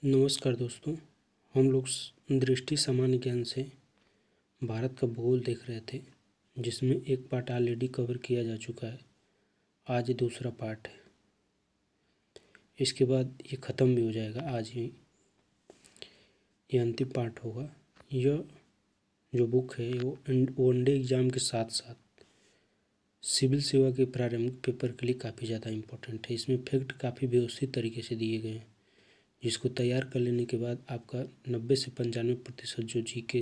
नमस्कार दोस्तों। हम लोग दृष्टि सामान्य ज्ञान से भारत का भूगोल देख रहे थे, जिसमें एक पार्ट ऑलरेडी कवर किया जा चुका है। आज दूसरा पार्ट है, इसके बाद ये ख़त्म भी हो जाएगा। आज ही ये अंतिम पार्ट होगा। यह जो बुक है वो वनडे एग्ज़ाम के साथ साथ सिविल सेवा के प्रारंभिक पेपर के लिए काफ़ी ज़्यादा इम्पोर्टेंट है। इसमें फैक्ट काफ़ी व्यवस्थित तरीके से दिए गए हैं, जिसको तैयार कर लेने के बाद आपका 90 से 95% जो जीके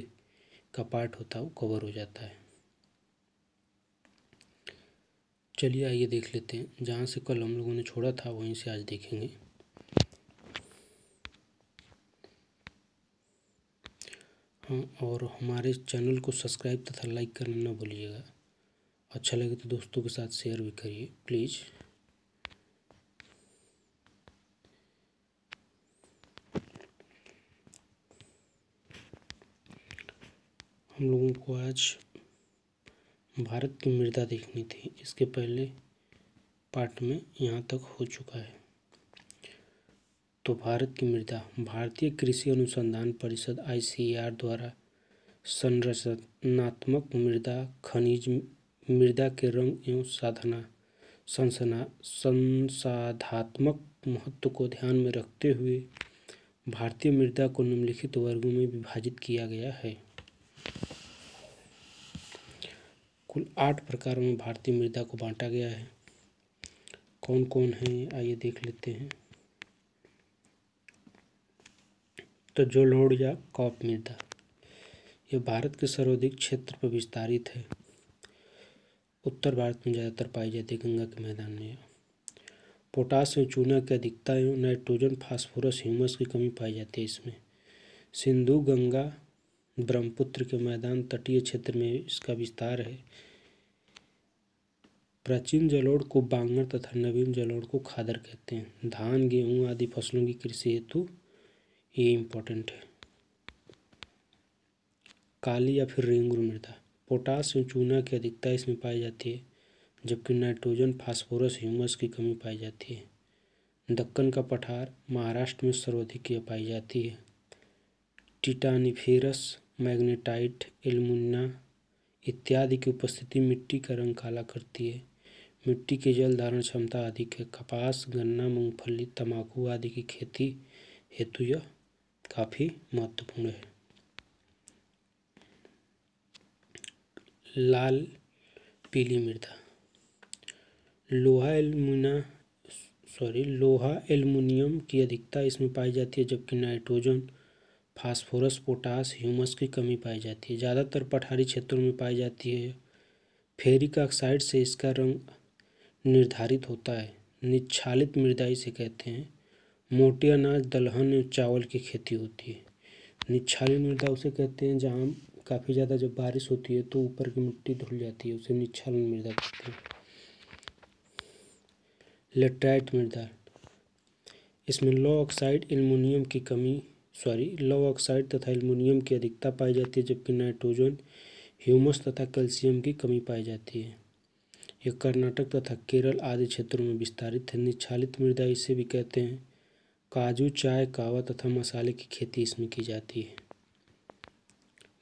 का पार्ट होता है वो कवर हो जाता है। चलिए आइए देख लेते हैं। जहाँ से कल हम लोगों ने छोड़ा था वहीं से आज देखेंगे। हाँ, और हमारे चैनल को सब्सक्राइब तथा लाइक करना ना भूलिएगा। अच्छा लगे तो दोस्तों के साथ शेयर भी करिए प्लीज़। हम लोगों को आज भारत की मृदा देखनी थी। इसके पहले पार्ट में यहाँ तक हो चुका है। तो भारत की मृदा भारतीय कृषि अनुसंधान परिषद ICAR द्वारा संरचनात्मक मृदा खनिज मृदा के रंग एवं संसाधनात्मक महत्व को ध्यान में रखते हुए भारतीय मृदा को निम्नलिखित वर्गों में विभाजित किया गया है। कुल 8 प्रकारों में भारतीय मृदा को बांटा गया है। कौन कौन है आइए देख लेते हैं। तो जलोढ़ या कॉप मृदा, यह भारत के सर्वाधिक क्षेत्र पर विस्तारित है। उत्तर भारत में ज़्यादातर पाई जाती है, गंगा के मैदान में। पोटास एवं चूना की अधिकता एवं नाइट्रोजन फास्फोरस ह्यूमस की कमी पाई जाती है इसमें। सिंधु गंगा ब्रह्मपुत्र के मैदान तटीय क्षेत्र में इसका विस्तार है। प्राचीन जलोढ़ को बांगर तथा नवीन जलोढ़ को खादर कहते हैं। धान गेहूँ आदि फसलों की कृषि हेतु ये इम्पोर्टेंट है। काली या फिर रेंगुर मृदा, पोटास एवं चूना की अधिकता इसमें पाई जाती है, जबकि नाइट्रोजन फास्फोरस ह्यूमस की कमी पाई जाती है। दक्कन का पठार महाराष्ट्र में सर्वाधिक यह पाई जाती है। टिटानिफेरस मैग्नेटाइट एल्यूमिना इत्यादि की उपस्थिति मिट्टी का रंग काला करती है। मिट्टी की जल धारण क्षमता अधिक है। कपास गन्ना मूंगफली तंबाकू आदि की खेती हेतु यह काफ़ी महत्वपूर्ण है। लाल पीली मृदा, लोहा एल्युमिनियम की अधिकता इसमें पाई जाती है, जबकि नाइट्रोजन फास्फोरस पोटास ह्यूमस की कमी पाई जाती है। ज़्यादातर पठारी क्षेत्रों में पाई जाती है। फेरिक ऑक्साइड से इसका रंग निर्धारित होता है। निच्छालित मृदा इसे कहते हैं। मोटे अनाज दलहन एवं चावल की खेती होती है। निच्छालित मृदा उसे कहते हैं जहाँ काफ़ी ज़्यादा जब बारिश होती है तो ऊपर की मिट्टी धुल जाती है, उसे निच्छालन मृदा कहते हैं। लेटराइट मृदा, इसमें लौ ऑक्साइड तथा एल्युमिनियम की अधिकता पाई जाती है, जबकि नाइट्रोजन ह्यूमस तथा कैल्शियम की कमी पाई जाती है। यह कर्नाटक तथा केरल आदि क्षेत्रों में विस्तारित है। निच्छालित मृदा इसे भी कहते हैं। काजू चाय कहवा तथा मसाले की खेती इसमें की जाती है।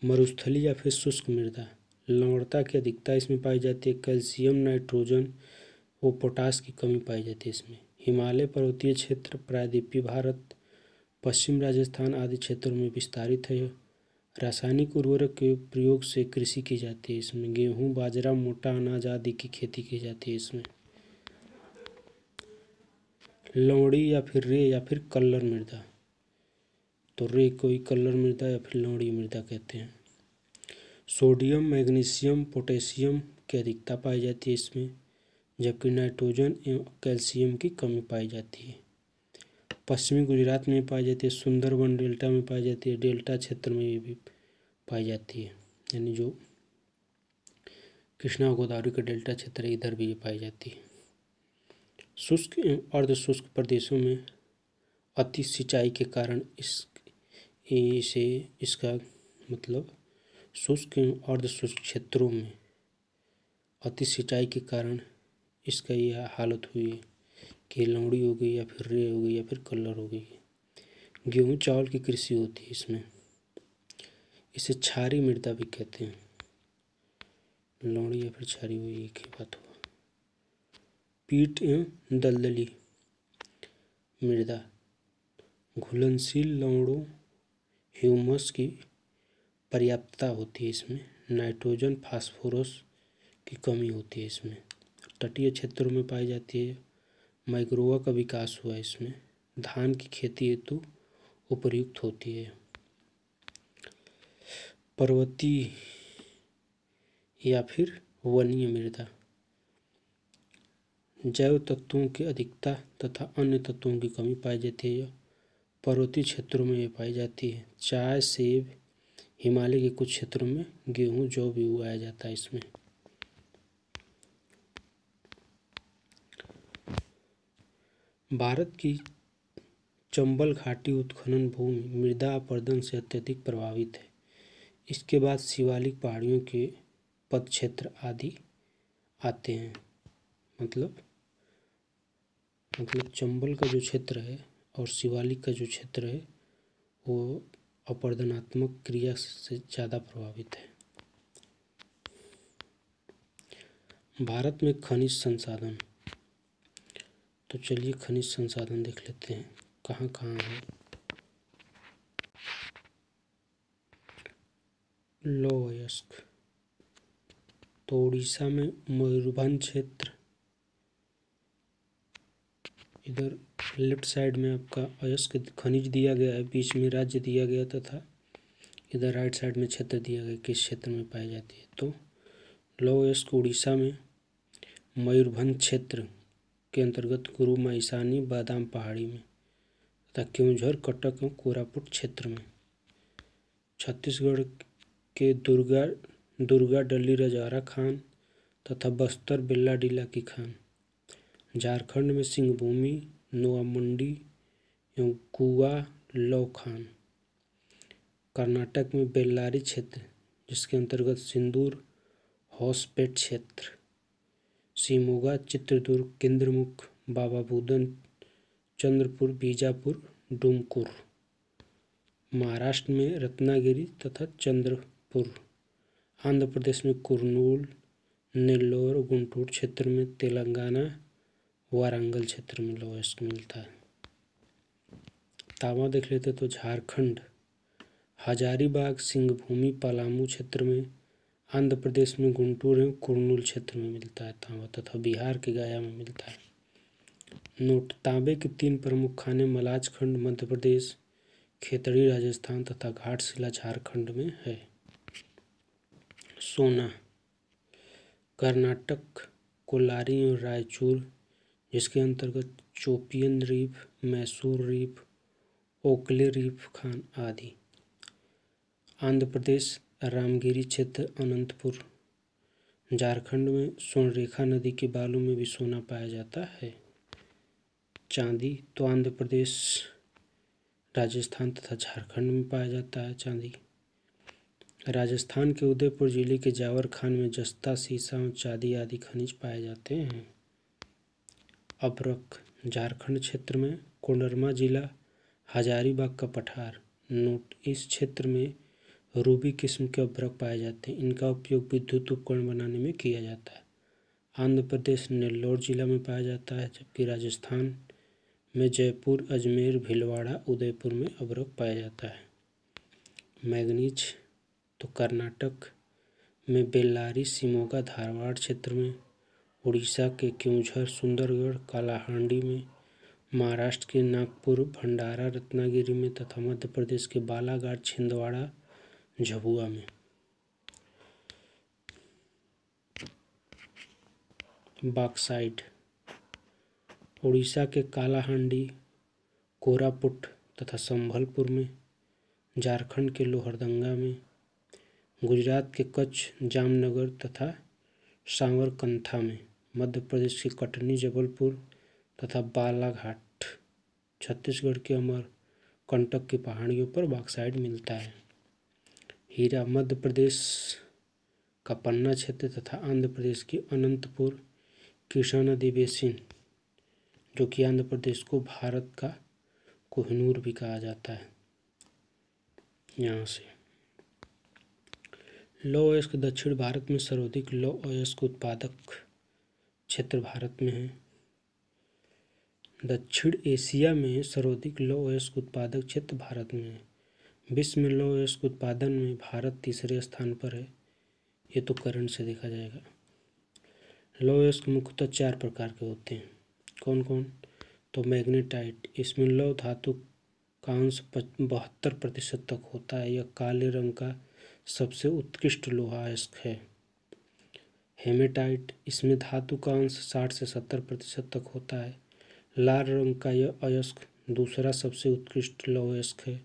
मरुस्थली या फिर शुष्क मृदा, लवणता की अधिकता इसमें पाई जाती है। कैल्शियम नाइट्रोजन व पोटास की कमी पाई जाती है इसमें। हिमालय पर्वतीय क्षेत्र प्रायद्वीपीय भारत पश्चिम राजस्थान आदि क्षेत्रों में विस्तारित है। रासायनिक उर्वरक के प्रयोग से कृषि की जाती है इसमें। गेहूँ बाजरा मोटा अनाज आदि की खेती की जाती है इसमें। लवणी या फिर रे या फिर कल्लर मृदा, तो रे कोई कल्लर मृदा या फिर लवणी मृदा कहते हैं। सोडियम मैग्नीशियम पोटेशियम की अधिकता पाई जाती है इसमें, जबकि नाइट्रोजन एवं कैल्शियम की कमी पाई जाती है। पश्चिमी गुजरात में पाई जाती है। सुंदरबन डेल्टा में पाई जाती है। डेल्टा क्षेत्र में ये भी पाई जाती है, यानी जो कृष्णा गोदावरी का डेल्टा क्षेत्र है इधर भी ये पाई जाती है। शुष्क एवं अर्ध शुष्क प्रदेशों में अति सिंचाई के कारण इसका मतलब शुष्क एवं अर्ध शुष्क क्षेत्रों में अति सिंचाई के कारण इसका यह हालत हुई है कि लवणी हो गई या फिर रे हो गई या फिर कलर हो गई। गेहूँ चावल की कृषि होती है इसमें। इसे क्षारीय मृदा भी कहते हैं। लवणीय या फिर क्षारीय, वही एक ही बात हुआ। पीट एवं दलदली मृदा, घुलनशील लवणों ह्यूमस की पर्याप्तता होती है इसमें। नाइट्रोजन फास्फोरस की कमी होती है इसमें। तटीय क्षेत्रों में पाई जाती है। मैग्रोवा का विकास हुआ है इसमें। धान की खेती हेतु उपयुक्त होती है। पर्वतीय या फिर वनीय मृदा, जैव तत्वों की अधिकता तथा अन्य तत्वों की कमी पाई जाती है। पर्वतीय क्षेत्रों में ये पाई जाती है। चाय, सेब, हिमालय के कुछ क्षेत्रों में गेहूँ जौ भी उगाया जाता है इसमें। भारत की चंबल घाटी उत्खनन भूमि मृदा अपरदन से अत्यधिक प्रभावित है। इसके बाद शिवालिक पहाड़ियों के पदक्षेत्र आदि आते हैं। मतलब चंबल का जो क्षेत्र है और शिवालिक का जो क्षेत्र है वो अपरदनात्मक क्रिया से ज़्यादा प्रभावित है। भारत में खनिज संसाधन, तो चलिए खनिज संसाधन देख लेते हैं कहाँ कहाँ है। लौह अयस्क, तो उड़ीसा में मयूरभंज क्षेत्र, इधर लेफ्ट साइड में आपका अयस्क खनिज दिया गया है, बीच में राज्य दिया गया तथा इधर राइट साइड में क्षेत्र दिया गया किस क्षेत्र में पाई जाती है। तो लौह अयस्क उड़ीसा में मयूरभंज क्षेत्र के अंतर्गत गुरु महिसानी बादाम पहाड़ी में तथा केवंझर, कटक और कोरापुट क्षेत्र में। छत्तीसगढ़ के दुर्गा डली रजौरा खान तथा बस्तर बेल्लाडीला की खान। झारखंड में सिंहभूमि, नोआमुंडी एवं कुआ लौ खान। कर्नाटक में बेल्लारी क्षेत्र जिसके अंतर्गत सिंदूर, होसपेट क्षेत्र। शिमोगा, चित्रदुर्ग, केंद्रमुख, बाबा बुदन, चंद्रपुर, बीजापुर, डुमकुर। महाराष्ट्र में रत्नागिरी तथा चंद्रपुर। आंध्र प्रदेश में कुर्नूल, नेल्लोर, गुंटूर क्षेत्र में। तेलंगाना वारंगल क्षेत्र में लौह अयस्क मिलता है। तांबा देख लेते तो झारखंड हजारीबाग, सिंहभूमि, पलामू क्षेत्र में। आंध्र प्रदेश में गुंटूर एवं कुर्नूल क्षेत्र में मिलता है तांबा तथा बिहार के गया में मिलता है। नोट, तांबे के 3 प्रमुख खाने मलाजखंड मध्य प्रदेश, खेतड़ी राजस्थान तथा घाटशिला झारखंड में है। सोना, कर्नाटक कोलारी और रायचूर जिसके अंतर्गत champion reef, Mysore reef, Oakley reef खान आदि। आंध्र प्रदेश रामगिरी क्षेत्र, अनंतपुर। झारखंड में स्वर्णरेखा नदी के बालू में भी सोना पाया जाता है। चांदी, तो आंध्र प्रदेश, राजस्थान तथा झारखंड में पाया जाता है चांदी। राजस्थान के उदयपुर जिले के जावर खान में जस्ता, सीसा और चांदी आदि खनिज पाए जाते हैं। अभ्रक, झारखंड क्षेत्र में कोडरमा जिला, हजारीबाग का पठार। नोट, इस क्षेत्र में रूबी किस्म के अभ्रक पाए जाते हैं। इनका उपयोग विद्युत उपकरण बनाने में किया जाता है। आंध्र प्रदेश नेल्लोर जिला में पाया जाता है, जबकि राजस्थान में जयपुर, अजमेर, भीलवाड़ा, उदयपुर में अभ्रक पाया जाता है। मैग्नीज, तो कर्नाटक में बेल्लारी, शिमोगा, धारवाड़ क्षेत्र में। उड़ीसा के केवंझर, सुंदरगढ़, कालाहांडी में। महाराष्ट्र के नागपुर, भंडारा, रत्नागिरी में तथा मध्य प्रदेश के बालाघाट, छिंदवाड़ा, झाबुआ में। बॉक्साइट, उड़ीसा के कालाहांडी, कोरापुट तथा संभलपुर में। झारखंड के लोहरदंगा में। गुजरात के कच्छ, जामनगर तथा सांवरकंथा में। मध्य प्रदेश के कटनी, जबलपुर तथा बालाघाट। छत्तीसगढ़ के अमरकंटक की पहाड़ियों पर बॉक्साइट मिलता है। हीरा, मध्य प्रदेश का पन्ना क्षेत्र तथा आंध्र प्रदेश की अनंतपुर, कृष्णा नदी बेसिन जो कि आंध्र प्रदेश को भारत का कोहिनूर भी कहा जाता है। यहाँ से लौह अयस्क दक्षिण भारत में सर्वाधिक लौह अयस्क उत्पादक क्षेत्र भारत में है। दक्षिण एशिया में सर्वाधिक लौह अयस्क उत्पादक क्षेत्र भारत में है। विश्व में लौह अयस्क उत्पादन में भारत तीसरे स्थान पर है। ये तो करंट से देखा जाएगा। लौह अयस्क मुख्यतः 4 प्रकार के होते हैं। कौन कौन? तो मैग्नेटाइट, इसमें लौह धातु का अंश 72% तक होता है। यह काले रंग का सबसे उत्कृष्ट लोहा अयस्क है। हेमेटाइट, इसमें धातु का अंश 60 से 70% तक होता है। लाल रंग का यह अयस्क दूसरा सबसे उत्कृष्ट लौह अयस्क है।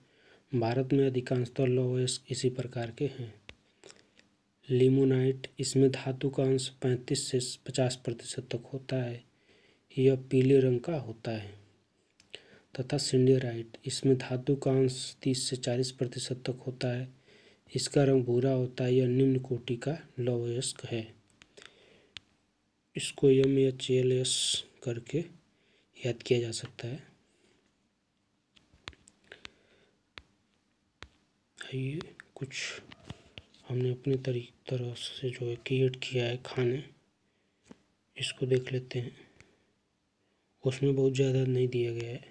भारत में अधिकांशतः लौह अयस्क इसी प्रकार के हैं। लिमोनाइट, इसमें धातु का अंश 35 से 50% तक होता है। यह पीले रंग का होता है। तथा सिंडेराइट, इसमें धातु का अंश 30 से 40% तक होता है। इसका रंग भूरा होता है। यह निम्न कोटि का लौह अयस्क है। इसको MHLS करके याद किया जा सकता है। ये कुछ हमने अपने तरह से जो है क्रिएट किया है खाने, इसको देख लेते हैं। उसमें बहुत ज़्यादा नहीं दिया गया है,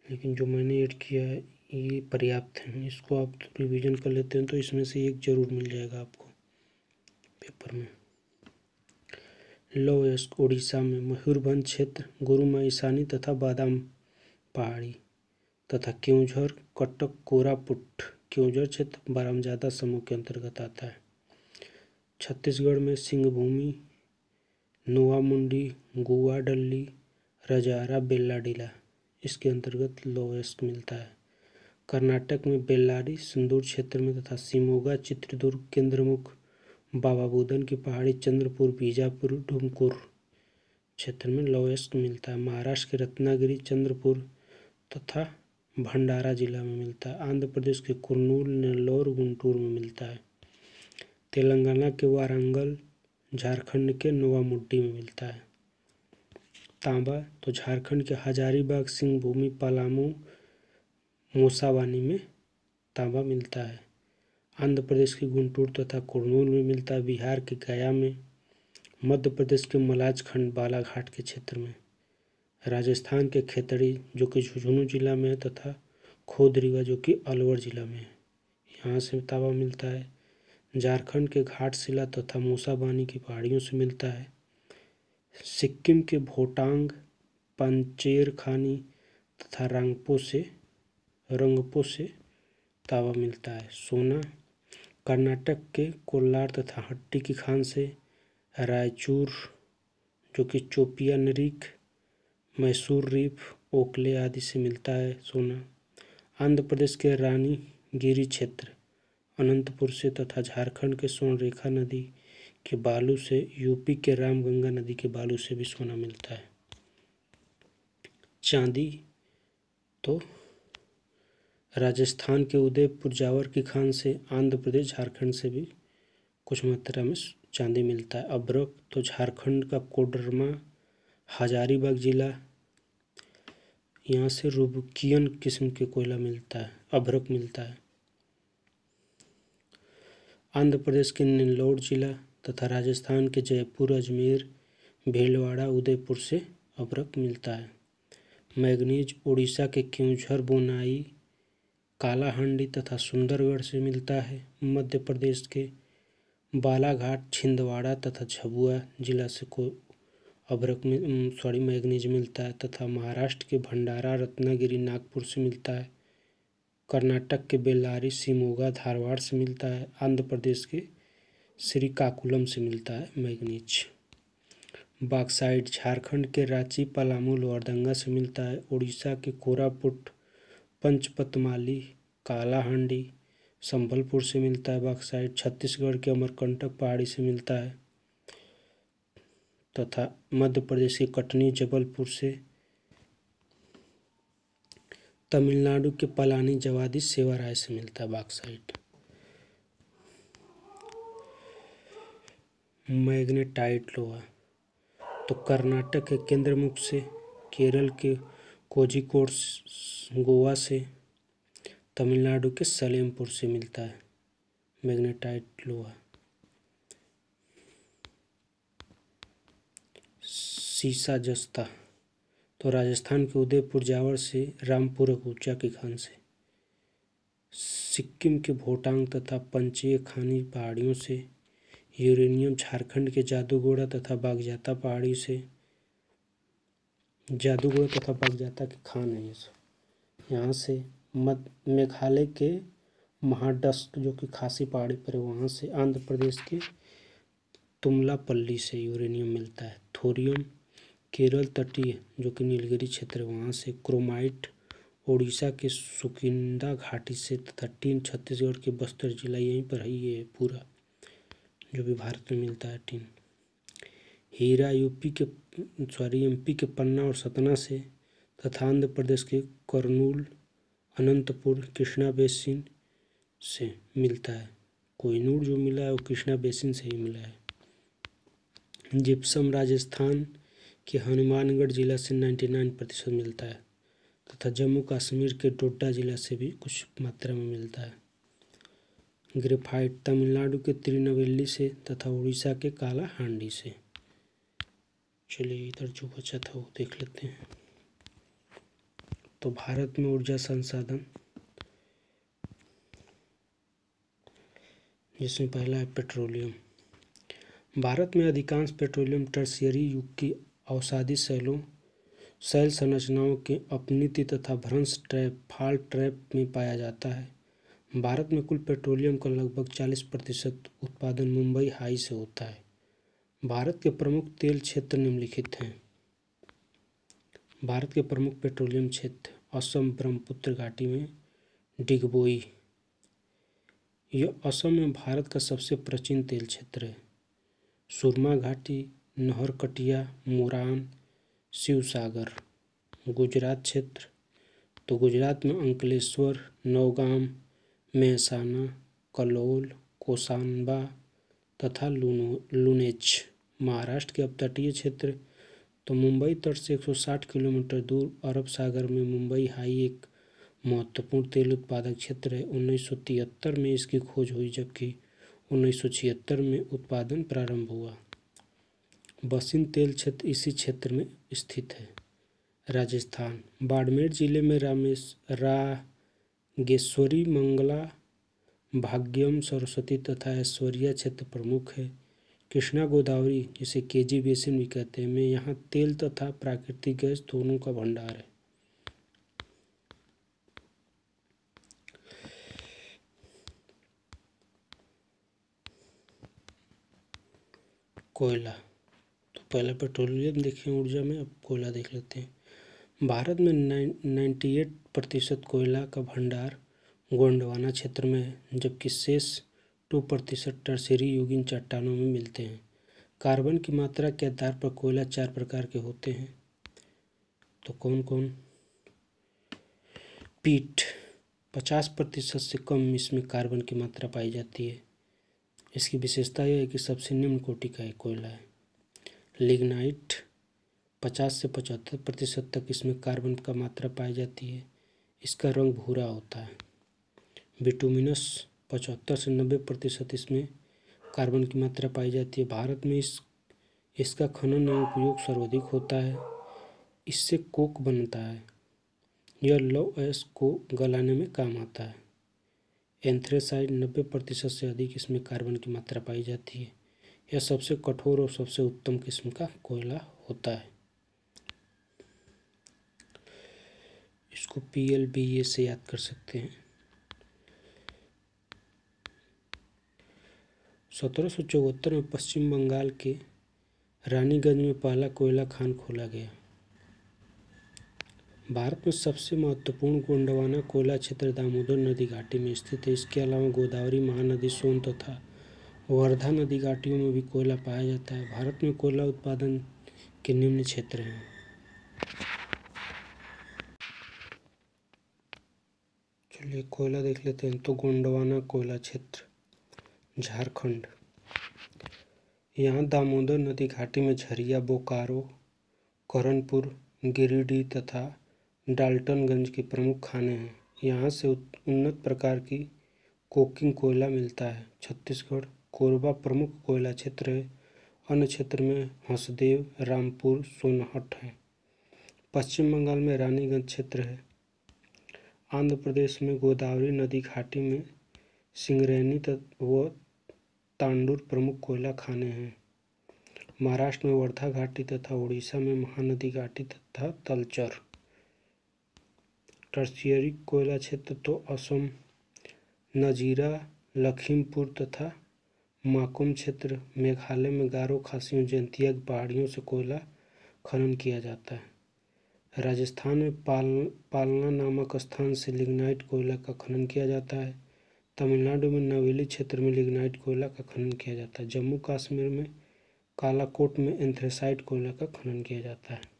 लेकिन जो मैंने ऐड किया है ये पर्याप्त है। इसको आप रिवीजन कर लेते हैं तो इसमें से एक जरूर मिल जाएगा आपको पेपर में। लौह अयस्क उड़ीसा में मयूरभंज क्षेत्र, गुरुमा ईशानी तथा बादाम पहाड़ी तथा केवझर, कटक, कोरापुट केवझर क्षेत्र बारामजादा समूह के अंतर्गत आता है। छत्तीसगढ़ में सिंहभूमि, नोवामुंडी, गुआडल्ली, रजारा, बेल्लाडीला इसके अंतर्गत लौह अयस्क मिलता है। कर्नाटक में बेल्लारी, सिंदूर क्षेत्र में तथा शिमोगा, चित्रदुर्ग, केंद्रमुख, बाबा बुदन की पहाड़ी, चंद्रपुर, बीजापुर, डुमकुर क्षेत्र में लौह अयस्क मिलता है। महाराष्ट्र के रत्नागिरी, चंद्रपुर तथा भंडारा जिला में मिलता है। आंध्र प्रदेश के कुर्नूल, नेल्लोर, गुंटूर में मिलता है। तेलंगाना के वारंगल, झारखंड के नोवामुड्डी में मिलता है। तांबा तो झारखंड के हजारीबाग, सिंहभूमि, पलामू, मोसाबानी में तांबा मिलता है। आंध्र प्रदेश के गुंटूर तथा कुर्नूल में मिलता है। बिहार के गया में, मध्य प्रदेश के मलाजखंड, बालाघाट के क्षेत्र में, राजस्थान के खेतड़ी जो कि झुंझुनू जिला में है तथा खोदरीवा जो कि अलवर जिला में है, यहाँ से तांबा मिलता है। झारखंड के घाटशिला तथा मूसाबानी की पहाड़ियों से मिलता है। सिक्किम के भोटांग, पंचेर खानी तथा रंगपो से तांबा मिलता है। सोना कर्नाटक के कोलार तथा हट्टी की खान से, रायचूर जो कि चोपिया नरीक, मैसूर रीफ, ओकले आदि से मिलता है सोना। आंध्र प्रदेश के रानीगिरी क्षेत्र, अनंतपुर से तथा झारखंड के स्वर्णरेखा नदी के बालू से, यूपी के रामगंगा नदी के बालू से भी सोना मिलता है। चांदी तो राजस्थान के उदयपुर जावर की खान से, आंध्र प्रदेश, झारखंड से भी कुछ मात्रा में चांदी मिलता है। अभ्रक तो झारखंड का कोडरमा, हजारीबाग जिला, यहाँ से रुबिकियन किस्म के कोयला मिलता है, अभ्रक मिलता है। आंध्र प्रदेश के नेल्लोर जिला तथा राजस्थान के जयपुर, अजमेर, भीलवाड़ा, उदयपुर से अभ्रक मिलता है। मैग्नीज उड़ीसा के केवझर, बोनाई, कालाहांडी तथा सुंदरगढ़ से मिलता है। मध्य प्रदेश के बालाघाट, छिंदवाड़ा तथा झाबुआ जिला से मैग्नीज मिलता है तथा महाराष्ट्र के भंडारा, रत्नागिरी, नागपुर से मिलता है। कर्नाटक के बेल्लारी, शिमोगा, धारवाड़ से मिलता है। आंध्र प्रदेश के श्रीकाकुलम से मिलता है मैग्नीज। बॉक्साइट झारखंड के रांची, पलामू, लोहरदंगा से मिलता है। उड़ीसा के कोरापुट, पंचपतमाली, कालाहांडी, संबलपुर से मिलता है बॉक्साइट। छत्तीसगढ़ के अमरकंटक पहाड़ी से मिलता है तथा मध्य प्रदेश के कटनी, जबलपुर से। तमिलनाडु के पलानी, जवादी, सेवाराय से मिलता है बॉक्साइट। मैग्नेटाइट लोहा तो कर्नाटक के केंद्रमुख से, केरल के कोझिकोड गोवा से, तमिलनाडु के सलेमपुर से मिलता है मैग्नेटाइट लोहा। सीसा जस्ता तो राजस्थान के उदयपुर जावर से, रामपुरक ऊंचा की खान से। सिक्किम के भोटांग तथा पंचेय खानी पहाड़ियों से। यूरेनियम झारखंड के जादूगोड़ा तथा बागजाता पहाड़ी से। जादूगोड़ा तथा बागजाता की खान है ये सब। यहाँ से मेघालय के महाडस्क जो कि खासी पहाड़ी पर है वहाँ से। आंध्र प्रदेश के तुमलापल्ली से यूरेनियम मिलता है। थोरियम केरल तटीय जो कि नीलगिरी क्षेत्र है वहाँ से। क्रोमाइट उड़ीसा के सुकिंदा घाटी से तथा टीन छत्तीसगढ़ के बस्तर जिला, यहीं पर है ये पूरा जो भी भारत में मिलता है टीन। हीरा एमपी के पन्ना और सतना से तथा आंध्र प्रदेश के कर्नूल, अनंतपुर, कृष्णा बेसिन से मिलता है। कोहिनूर जो मिला है वो कृष्णा बेसिन से ही मिला है। जिप्सम राजस्थान के हनुमानगढ़ जिला से 99% मिलता है तथा जम्मू कश्मीर के डोडा जिला से भी कुछ मात्रा में मिलता है। ग्रेफाइट तमिलनाडु के तिरुनेलवेली से तथा उड़ीसा के काला हांडी से। चलिए इधर जो बचा था वो देख लेते हैं। तो भारत में ऊर्जा संसाधन, जिसमें पहला है पेट्रोलियम। भारत में अधिकांश पेट्रोलियम टर्शियरी युग की अवसादी शैल संरचनाओं के अपनीति तथा भ्रंश फॉल्ट ट्रैप में पाया जाता है। भारत में कुल पेट्रोलियम का लगभग 40% उत्पादन मुंबई हाई से होता है। भारत के प्रमुख तेल क्षेत्र निम्नलिखित हैं। भारत के प्रमुख पेट्रोलियम क्षेत्र: असम ब्रह्मपुत्र घाटी में डिगबोई, यह असम में भारत का सबसे प्राचीन तेल क्षेत्र है। सुरमा घाटी, नहरकटिया, मोरान, शिवसागर। गुजरात क्षेत्र तो गुजरात में अंकलेश्वर, नौगाम, मेहसाना, कलोल, कोसांबा तथा लुनेच। महाराष्ट्र के अपतटीय क्षेत्र तो मुंबई तट से 160 किलोमीटर दूर अरब सागर में मुंबई हाई एक महत्वपूर्ण तेल उत्पादक क्षेत्र है। 1973 में इसकी खोज हुई जबकि 1976 में उत्पादन प्रारंभ हुआ। बसिन तेल क्षेत्र इसी क्षेत्र में स्थित है। राजस्थान बाड़मेर जिले में रागेश्वरी, मंगला, भाग्यम, सरस्वती तथा ऐश्वर्या क्षेत्र प्रमुख है। कृष्णा गोदावरी, जिसे केजी बेसिन भी कहते हैं, में यहाँ तेल तथा प्राकृतिक गैस दोनों का भंडार है। कोयला तो पहले पेट्रोलियम देखें ऊर्जा में, अब कोयला देख लेते हैं। भारत में 98% कोयला का भंडार गोंडवाना क्षेत्र में है जबकि शेष 2% टर्शियरी युगीन चट्टानों में मिलते हैं। कार्बन की मात्रा के आधार पर कोयला 4 प्रकार के होते हैं। तो कौन कौन? पीट 50% से कम इसमें कार्बन की मात्रा पाई जाती है। इसकी विशेषता यह है कि सबसे निम्न कोटि का कोयला है। लिग्नाइट 50 से 75% तक इसमें कार्बन का मात्रा पाई जाती है। इसका रंग भूरा होता है। बिटुमिनस 75 से 90% इसमें कार्बन की मात्रा पाई जाती है। भारत में इसका खनन एवं उपयोग सर्वाधिक होता है। इससे कोक बनता है। यह लौह अयस्क को गलाने में काम आता है। एंथ्रेसाइट 90% से अधिक इसमें कार्बन की मात्रा पाई जाती है। यह सबसे कठोर और सबसे उत्तम किस्म का कोयला होता है। इसको PLBA से याद कर सकते हैं। 1774 में पश्चिम बंगाल के रानीगंज में पहला कोयला खान खोला गया। भारत में सबसे महत्वपूर्ण गोंडवाना कोयला क्षेत्र दामोदर नदी घाटी में स्थित है। इसके अलावा गोदावरी, महानदी, सोन तथा वर्धा नदी घाटियों में भी कोयला पाया जाता है। भारत में कोयला उत्पादन के निम्न क्षेत्र हैं। चलिए कोयला देख लेते हैं। तो गोंडवाना कोयला क्षेत्र झारखंड, यहाँ दामोदर नदी घाटी में झरिया, बोकारो, करनपुर, गिरिडीह तथा डाल्टनगंज के प्रमुख खाने हैं। यहाँ से उन्नत प्रकार की कोकिंग कोयला मिलता है। छत्तीसगढ़ कोरबा प्रमुख कोयला क्षेत्र है। अन्य क्षेत्र में हंसदेव, रामपुर, सोनहट है। पश्चिम बंगाल में रानीगंज क्षेत्र है। आंध्र प्रदेश में गोदावरी नदी घाटी में सिंगरैनी व तांडूर प्रमुख कोयला खाने हैं। महाराष्ट्र में वर्धा घाटी तथा उड़ीसा में महानदी घाटी तथा तलचर। टर्शियरी कोयला क्षेत्र तो असम, नजीरा, लखीमपुर तथा माकुम क्षेत्र। मेघालय में गारो, खासी, जैंतिया की पहाड़ियों से कोयला खनन किया जाता है। राजस्थान में पालना नामक स्थान से लिग्नाइट कोयला का खनन किया जाता है। तमिलनाडु में नवेली क्षेत्र में लिग्नाइट कोयला का खनन किया जाता है। जम्मू कश्मीर में कालाकोट में एंथ्रेसाइट कोयला का खनन किया जाता है।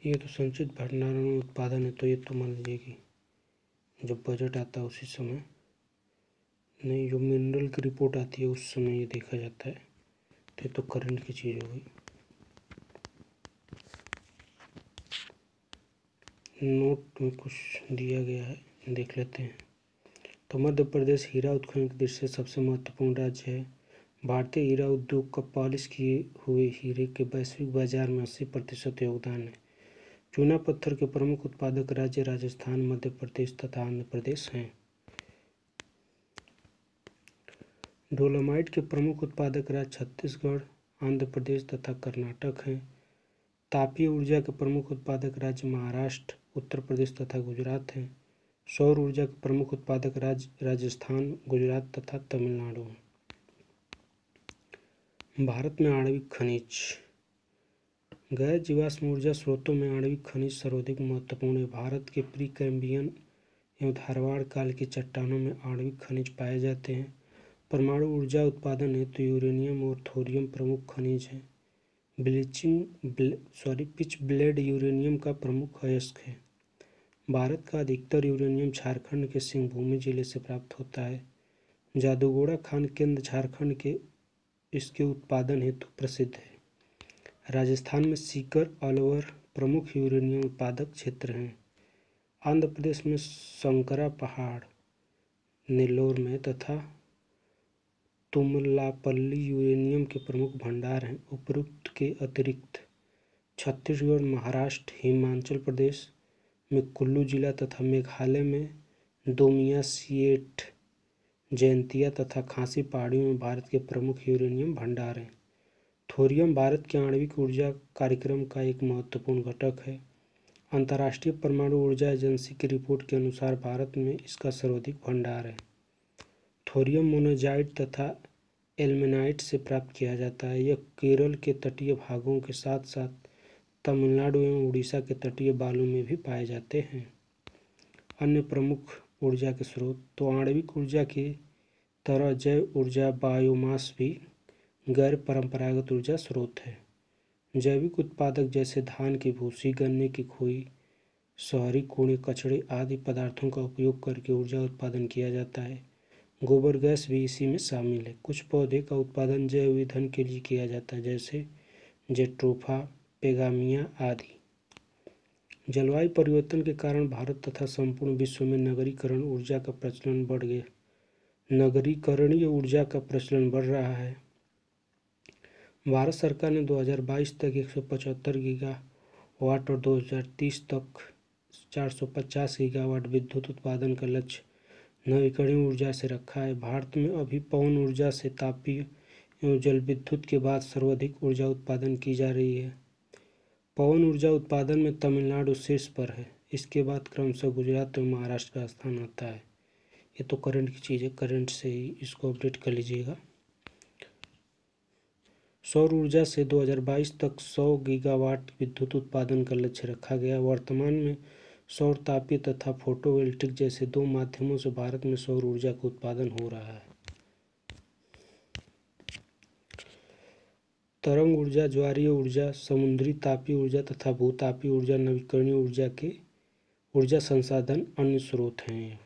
ये तो संचित भंडारण उत्पादन है, तो ये तो मान लीजिए कि जब बजट आता है उसी समय नहीं, जो मिनरल की रिपोर्ट आती है उस समय ये देखा जाता है। तो ये तो करंट की चीज़ हो गई। नोट में कुछ दिया गया है, देख लेते हैं। तो मध्य प्रदेश हीरा उत्खनन की दृष्टि से सबसे महत्वपूर्ण राज्य है। भारतीय हीरा उद्योग का पॉलिश किए हुए हीरे के वैश्विक बाजार में 80% योगदान है। चूना पत्थर के प्रमुख उत्पादक राज्य राजस्थान, मध्य प्रदेश तथा आंध्र प्रदेश हैं। डोलोमाइट के प्रमुख उत्पादक राज्य छत्तीसगढ़, आंध्र प्रदेश तथा कर्नाटक हैं। तापीय ऊर्जा के प्रमुख उत्पादक राज्य महाराष्ट्र, उत्तर प्रदेश तथा गुजरात हैं। सौर ऊर्जा के प्रमुख उत्पादक राज्य राजस्थान, गुजरात तथा तमिलनाडु हैं। भारत में आणविक खनिज। गैर जीवाश्म ऊर्जा स्रोतों में आणविक खनिज सर्वाधिक महत्वपूर्ण है। भारत के प्री कैम्ब्रियन एवं धारवाड़ काल की चट्टानों में आणविक खनिज पाए जाते हैं। परमाणु ऊर्जा उत्पादन हेतु यूरेनियम और थोरियम प्रमुख खनिज हैं। पिच ब्लेड यूरेनियम का प्रमुख अयस्क है। भारत का अधिकतर यूरेनियम झारखंड के सिंहभूम जिले से प्राप्त होता है। जादूगोड़ा खान केंद्र झारखंड के इसके उत्पादन हेतु प्रसिद्ध है। राजस्थान में सीकर, अलवर प्रमुख यूरेनियम उत्पादक क्षेत्र हैं। आंध्र प्रदेश में संकरा पहाड़, नेल्लोर में तथा तुमलापल्ली यूरेनियम के प्रमुख भंडार हैं। उपरोक्त के अतिरिक्त छत्तीसगढ़, महाराष्ट्र, हिमाचल प्रदेश में कुल्लू जिला तथा मेघालय में दोमिया, सिएट, जैंतिया तथा खासी पहाड़ियों में भारत के प्रमुख यूरेनियम भंडार हैं। थोरियम भारत के आणविक ऊर्जा कार्यक्रम का एक महत्वपूर्ण घटक है। अंतर्राष्ट्रीय परमाणु ऊर्जा एजेंसी की रिपोर्ट के अनुसार भारत में इसका सर्वाधिक भंडार है। थोरियम मोनाजाइट तथा एल्मेनाइट से प्राप्त किया जाता है। यह केरल के तटीय भागों के साथ साथ तमिलनाडु एवं उड़ीसा के तटीय बालू में भी पाए जाते हैं। अन्य प्रमुख ऊर्जा के स्रोत तो आणविक ऊर्जा की तरह जैव ऊर्जा, बायोमास भी गैर परंपरागत ऊर्जा स्रोत है। जैविक उत्पादक जैसे धान की भूसी, गन्ने की खोई, शहरी कूड़े कचड़े आदि पदार्थों का उपयोग करके ऊर्जा उत्पादन किया जाता है। गोबर गैस भी इसी में शामिल है। कुछ पौधे का उत्पादन जैव ईंधन के लिए किया जाता है, जैसे जेट्रोफा, पेगामिया आदि। जलवायु परिवर्तन के कारण भारत तथा संपूर्ण विश्व में नगरीकरण ऊर्जा का प्रचलन बढ़ गया। नगरीकरणीय ऊर्जा का प्रचलन बढ़ रहा है। भारत सरकार ने 2022 तक 175 गीगावाट और 2030 तक 450 गीगावाट विद्युत उत्पादन का लक्ष्य नवीकरणीय ऊर्जा से रखा है। भारत में अभी पवन ऊर्जा से तापीय एवं जल विद्युत के बाद सर्वाधिक ऊर्जा उत्पादन की जा रही है। पवन ऊर्जा उत्पादन में तमिलनाडु शीर्ष पर है। इसके बाद क्रमशः गुजरात एवं महाराष्ट्र का स्थान आता है। ये तो करंट की चीज़ है, करंट से ही इसको अपडेट कर लीजिएगा। सौर ऊर्जा से 2022 तक 100 गीगावाट विद्युत उत्पादन का लक्ष्य रखा गया। वर्तमान में सौर तापीय तथा फोटोवोल्टिक जैसे दो माध्यमों से भारत में सौर ऊर्जा का उत्पादन हो रहा है। तरंग ऊर्जा, ज्वारीय ऊर्जा, समुद्री तापीय ऊर्जा तथा भूतापीय ऊर्जा नवीकरणीय ऊर्जा के ऊर्जा संसाधन अन्य स्रोत हैं।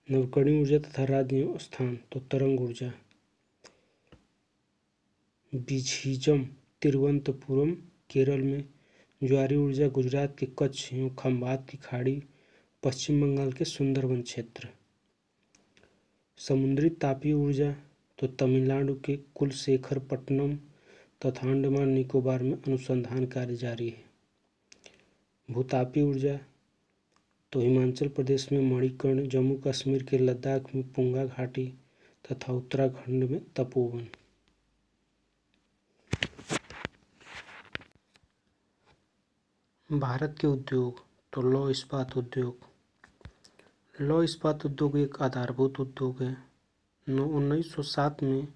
नवीकरणीय ऊर्जा तथा राज्य स्थान तो तरंग ऊर्जा बीझिज़म तिरुवनंतपुरम केरल में, ज्वारीय ऊर्जा गुजरात के कच्छ एवं खंभात की खाड़ी, पश्चिम बंगाल के सुंदरवन क्षेत्र। समुद्री तापीय ऊर्जा तो तमिलनाडु के कुलशेखरपट्टनम तथा अंडमान निकोबार में अनुसंधान कार्य जारी है। भूतापीय ऊर्जा तो हिमाचल प्रदेश में मणिकर्ण, जम्मू कश्मीर के लद्दाख में पुंगा घाटी तथा उत्तराखंड में तपोवन। भारत के उद्योग तो लौह इस्पात उद्योग। लौह इस्पात उद्योग एक आधारभूत उद्योग है। 1907 में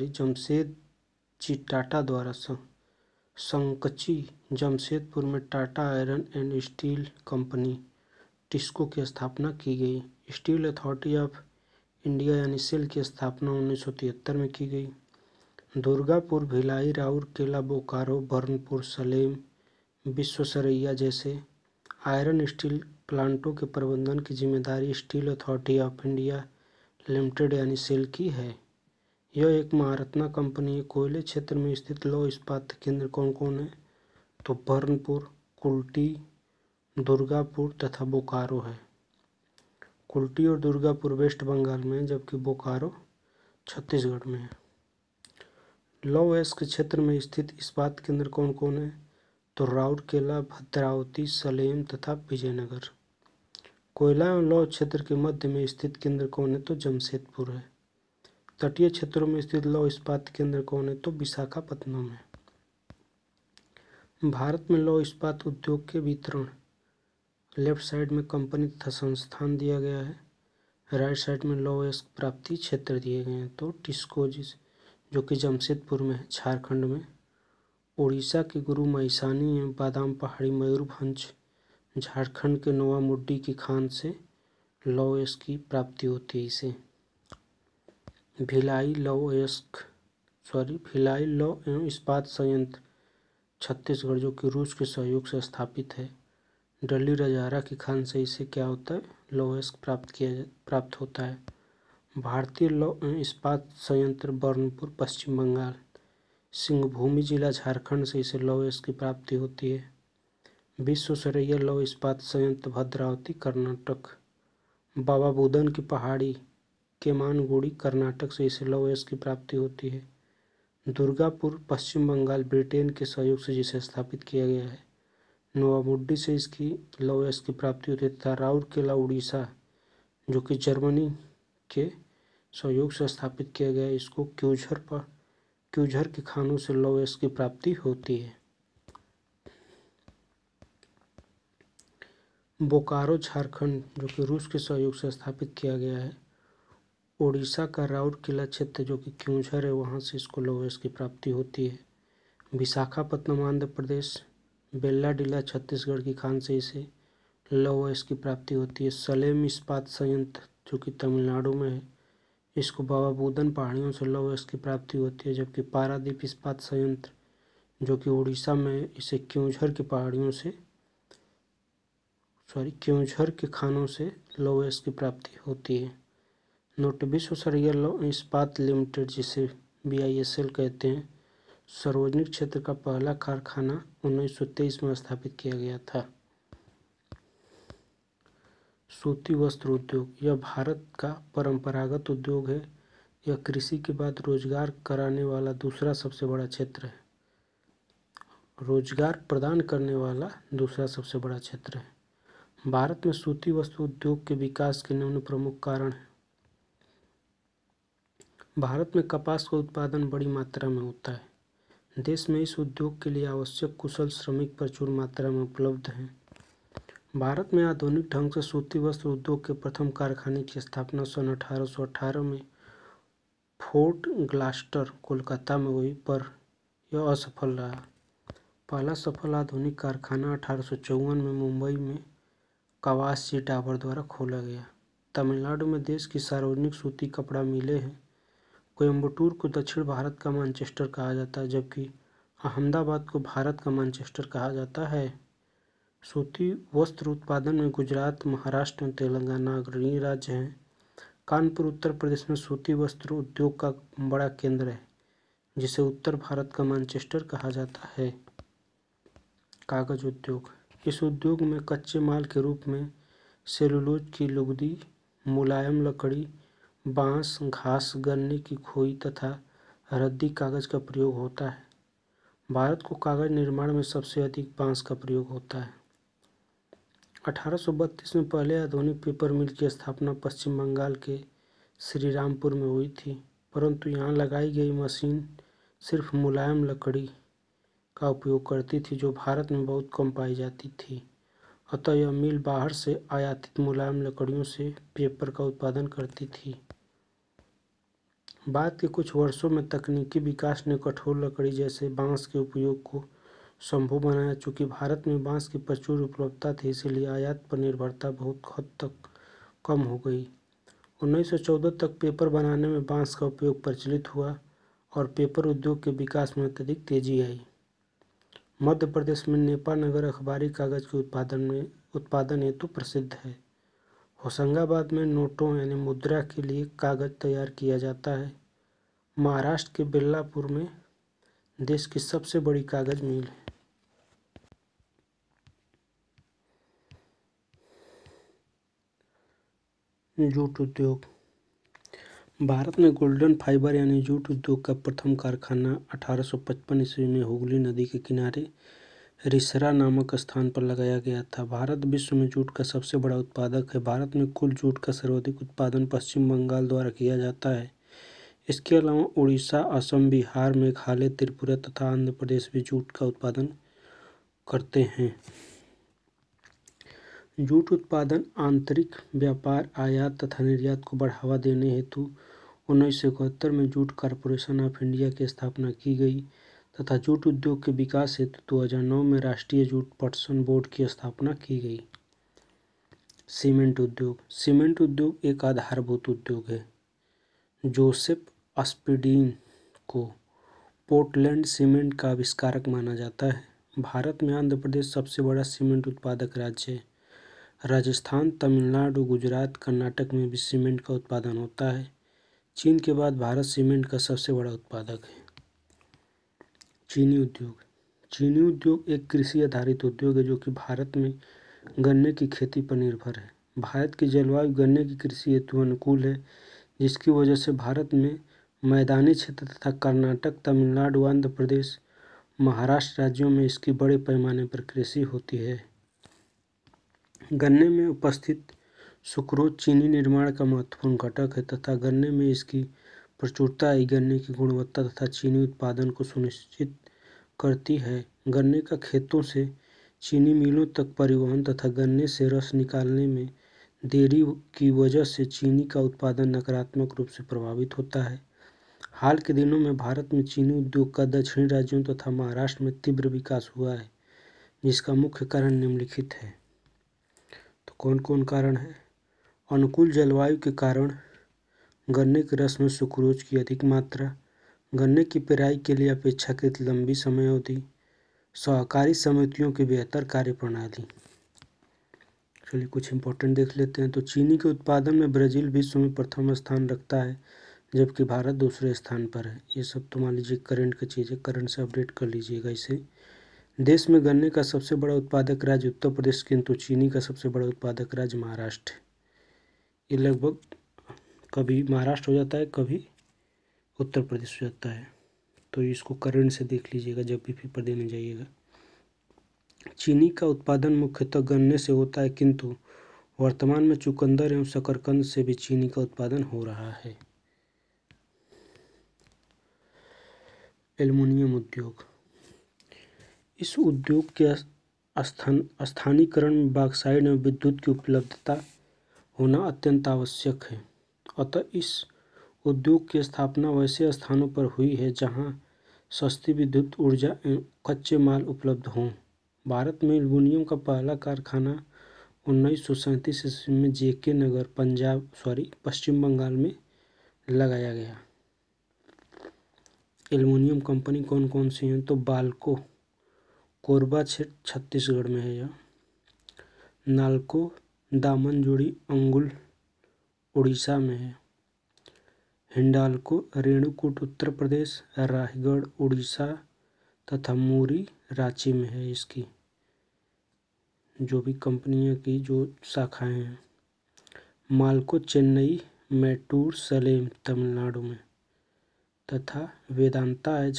जमशेदजी टाटा द्वारा संकची जमशेदपुर में Tata iron and steel company TISCO की स्थापना की गई। स्टील अथॉरिटी ऑफ इंडिया यानी सेल की स्थापना 1973 में की गई। दुर्गापुर, भिलाई, राउरकेला, बोकारो, बर्नपुर, सलेम, विश्वेश्वरैया जैसे आयरन स्टील प्लांटों के प्रबंधन की जिम्मेदारी steel authority of India limited यानी सेल की है। यह एक महारत्ना कंपनी है। कोयले क्षेत्र में स्थित लौह इस्पात केंद्र कौन कौन है? तो बर्नपुर, कुल्टी, दुर्गापुर तथा बोकारो है। कुल्टी और दुर्गापुर वेस्ट बंगाल में है, जबकि बोकारो छत्तीसगढ़ में है। लौह अयस्क क्षेत्र में स्थित इस्पात केंद्र कौन कौन है? तो राउरकेला, भद्रावती, सलेम तथा विजयनगर। कोयला एवं लौह क्षेत्र के मध्य में स्थित केंद्र कौन है? तो जमशेदपुर है। तटीय क्षेत्रों में स्थित लौह इस्पात केंद्र कौन है? तो विशाखापत्तनम है। भारत में लौह इस्पात उद्योग के वितरण लेफ्ट साइड में कंपनी तथा संस्थान दिया गया है, राइट साइड में लौह अयस्क प्राप्ति क्षेत्र दिए गए हैं। तो टिस्को जो कि जमशेदपुर में है, झारखंड में। उड़ीसा के गुरु महिसानी एवं बादाम पहाड़ी, मयूरभंज, झारखंड के नोवामुड्डी की खान से लौह अयस्क की प्राप्ति होती है। इसे भिलाई लौह एवं इस्पात संयंत्र छत्तीसगढ़ जो कि रूस के सहयोग से स्थापित है। डली रजारा की खान से इसे क्या होता है? लौह अयस्क प्राप्त होता है। भारतीय लौह इस्पात संयंत्र बर्नपुर, पश्चिम बंगाल। सिंहभूमि जिला झारखंड से इसे लौह अयस्क की प्राप्ति होती है। विश्वेश्वरैया लौह इस्पात संयंत्र भद्रावती, कर्नाटक। बाबा बुदन की पहाड़ी, केमानगुड़ी, कर्नाटक से इसे लौह अयस्क की प्राप्ति होती है। दुर्गापुर, पश्चिम बंगाल, ब्रिटेन के सहयोग से जिसे स्थापित किया गया है। नोवामुड्डी से इसकी लौह अयस्क की प्राप्ति होती है तथा राउरकेला, उड़ीसा, जो कि जर्मनी के सहयोग से स्थापित किया गया है, इसको क्यूझर की खानों से लौह अयस्क की प्राप्ति होती है। बोकारो, झारखंड, जो कि रूस के सहयोग से स्थापित किया गया है। उड़ीसा का राउरकेला क्षेत्र जो कि क्यूझर है, वहाँ से इसको लौह अयस्क की प्राप्ति होती है। विशाखापत्तनम, आंध्र प्रदेश, बेल्लाडिला, छत्तीसगढ़ की खान से इसे लौह अयस्क की प्राप्ति होती है। सलेम इस्पात संयंत्र जो कि तमिलनाडु में है, इसको बाबा बुदन पहाड़ियों से लौह अयस्क की प्राप्ति होती है। जबकि पारादीप इस्पात संयंत्र जो कि उड़ीसा में है, इसे क्यूझर के खानों से लौह अयस्क की प्राप्ति होती है। नोट: विश्वेश्वरैया लौह इस्पात लिमिटेड, जिसे BISL कहते हैं, सार्वजनिक क्षेत्र का पहला कारखाना 1923 में स्थापित किया गया था। सूती वस्त्र उद्योग, यह भारत का परंपरागत उद्योग है। यह कृषि के बाद रोजगार कराने वाला दूसरा सबसे बड़ा क्षेत्र है। रोजगार प्रदान करने वाला दूसरा सबसे बड़ा क्षेत्र है। भारत में सूती वस्त्र उद्योग के विकास के निम्न प्रमुख कारण हैं। भारत में कपास का उत्पादन बड़ी मात्रा में होता है। देश में इस उद्योग के लिए आवश्यक कुशल श्रमिक प्रचुर मात्रा में उपलब्ध हैं। भारत में आधुनिक ढंग से सूती वस्त्र उद्योग के प्रथम कारखाने की स्थापना सन 1818 में फोर्ट ग्लास्टर, कोलकाता में हुई, पर यह असफल रहा। पहला सफल आधुनिक कारखाना 1854 में मुंबई में कवास जी डाबर द्वारा खोला गया। तमिलनाडु में देश की सार्वजनिक सूती कपड़ा मिलें हैं। कोयम्बटूर को दक्षिण भारत का मैनचेस्टर कहा जाता है, जबकि अहमदाबाद को भारत का मैनचेस्टर कहा जाता है। सूती वस्त्र उत्पादन में गुजरात, महाराष्ट्र और तेलंगाना अग्रणी राज्य हैं। कानपुर उत्तर प्रदेश में सूती वस्त्र उद्योग का बड़ा केंद्र है, जिसे उत्तर भारत का मैनचेस्टर कहा जाता है। कागज उद्योग। इस उद्योग में कच्चे माल के रूप में सेलुलोज की लुगदी, मुलायम लकड़ी, बांस, घास, गन्ने की खोई तथा रद्दी कागज का प्रयोग होता है। भारत को कागज निर्माण में सबसे अधिक बांस का प्रयोग होता है। 1832 में पहले आधुनिक पेपर मिल की स्थापना पश्चिम बंगाल के श्रीरामपुर में हुई थी, परंतु यहाँ लगाई गई मशीन सिर्फ मुलायम लकड़ी का उपयोग करती थी, जो भारत में बहुत कम पाई जाती थी। अतः यह मिल बाहर से आयातित मुलायम लकड़ियों से पेपर का उत्पादन करती थी। बाद के कुछ वर्षों में तकनीकी विकास ने कठोर लकड़ी जैसे बांस के उपयोग को संभव बनाया। चूँकि भारत में बांस की प्रचुर उपलब्धता थी, इसलिए आयात पर निर्भरता बहुत हद तक कम हो गई। 1914 तक पेपर बनाने में बांस का उपयोग प्रचलित हुआ और पेपर उद्योग के विकास में अत्यधिक तेजी आई। मध्य प्रदेश में नेपानगर अखबारी कागज के उत्पादन हेतु प्रसिद्ध है। होशंगाबाद में नोटों यानी मुद्रा के लिए कागज तैयार किया जाता है। महाराष्ट्र के बेल्लापुर में देश की सबसे बड़ी कागज मिल है। जूट उद्योग। भारत में गोल्डन फाइबर यानी जूट उद्योग का प्रथम कारखाना 1855 ईस्वी में हुगली नदी के किनारे रिसरा नामक स्थान पर लगाया गया था। भारत विश्व में जूट का सबसे बड़ा उत्पादक है। भारत में कुल जूट का सर्वाधिक उत्पादन पश्चिम बंगाल द्वारा किया जाता है। इसके अलावा उड़ीसा, असम, बिहार, मेघालय, त्रिपुरा तथा आंध्र प्रदेश भी जूट का उत्पादन करते हैं। जूट उत्पादन आंतरिक व्यापार, आयात तथा निर्यात को बढ़ावा देने हेतु 1971 में जूट कॉरपोरेशन ऑफ इंडिया की स्थापना की गई तथा जूट उद्योग के विकास हेतु 2009 में राष्ट्रीय जूट पटसन बोर्ड की स्थापना की गई। सीमेंट उद्योग। सीमेंट उद्योग एक आधारभूत उद्योग है। जोसेफ स्पीडीन को पोर्टलैंड सीमेंट का आविष्कारक माना जाता है। भारत में आंध्र प्रदेश सबसे बड़ा सीमेंट उत्पादक राज्य है। राजस्थान, तमिलनाडु, गुजरात, कर्नाटक में भी सीमेंट का उत्पादन होता है। चीन के बाद भारत सीमेंट का सबसे बड़ा उत्पादक है। चीनी उद्योग। चीनी उद्योग एक कृषि आधारित उद्योग है जो कि भारत में गन्ने की खेती पर निर्भर है। भारत की जलवायु गन्ने की कृषि हेतु अनुकूल है, जिसकी वजह से भारत में मैदानी क्षेत्र तथा कर्नाटक, तमिलनाडु, आंध्र प्रदेश, महाराष्ट्र राज्यों में इसकी बड़े पैमाने पर कृषि होती है। गन्ने में उपस्थित सुक्रोज चीनी निर्माण का महत्वपूर्ण घटक है तथा गन्ने में इसकी प्रचुरता ही गन्ने की गुणवत्ता तथा चीनी उत्पादन को सुनिश्चित करती है। गन्ने का खेतों से चीनी मिलों तक परिवहन तथा गन्ने से रस निकालने में देरी की वजह से चीनी का उत्पादन नकारात्मक रूप से प्रभावित होता है। हाल के दिनों में भारत में चीनी उद्योग का दक्षिणी राज्यों तथा महाराष्ट्र में तीव्र विकास हुआ है, जिसका मुख्य कारण निम्नलिखित है। तो कौन कौन कारण है? अनुकूल जलवायु के कारण गन्ने के रस में सुक्रोज की अधिक मात्रा, गन्ने की पेराई के लिए अपेक्षाकृत लंबी समय अवधि, सहकारी समितियों की बेहतर कार्यप्रणाली। चलिए कुछ इंपॉर्टेंट देख लेते हैं। तो चीनी के उत्पादन में ब्राज़ील विश्व में प्रथम स्थान रखता है, जबकि भारत दूसरे स्थान पर है। ये सब तो मान लीजिए करंट की चीज़ें, करंट से अपडेट कर लीजिएगा इसे। देश में गन्ने का सबसे बड़ा उत्पादक राज्य उत्तर प्रदेश, किंतु चीनी का सबसे बड़ा उत्पादक राज्य महाराष्ट्र है। ये लगभग कभी महाराष्ट्र हो जाता है, कभी उत्तर प्रदेश हो जाता है। तो इसको करंट से देख लीजिएगा जब भी पेपर देने जाइएगा। चीनी का उत्पादन मुख्यतः गन्ने से होता है, किंतु वर्तमान में चुकंदर एवं शकरकंद से भी चीनी का उत्पादन हो रहा है। एल्युमिनियम उद्योग। इस उद्योग के स्थानीकरण में बॉक्साइट एवं विद्युत की उपलब्धता होना अत्यंत आवश्यक है। अतः इस उद्योग की स्थापना वैसे स्थानों पर हुई है जहां सस्ती विद्युत ऊर्जा एवं कच्चे माल उपलब्ध हों। भारत में एल्युमिनियम का पहला कारखाना 1937 ईस्वी में जेके नगर पश्चिम बंगाल में लगाया गया। एल्युमिनियम कंपनी कौन कौन सी हैं? तो बाल्को कोरबा छत्तीसगढ़ में है यह। नाल्को दामनजोड़ी अंगुल उड़ीसा में है। हिंडाल्को रेणुकूट उत्तर प्रदेश, रायगढ़ उड़ीसा तथा मूरी रांची में है। इसकी जो भी कंपनियों की जो शाखाएं हैं। माल्को चेन्नई, मैटूर सलेम तमिलनाडु में तथा वेदांता है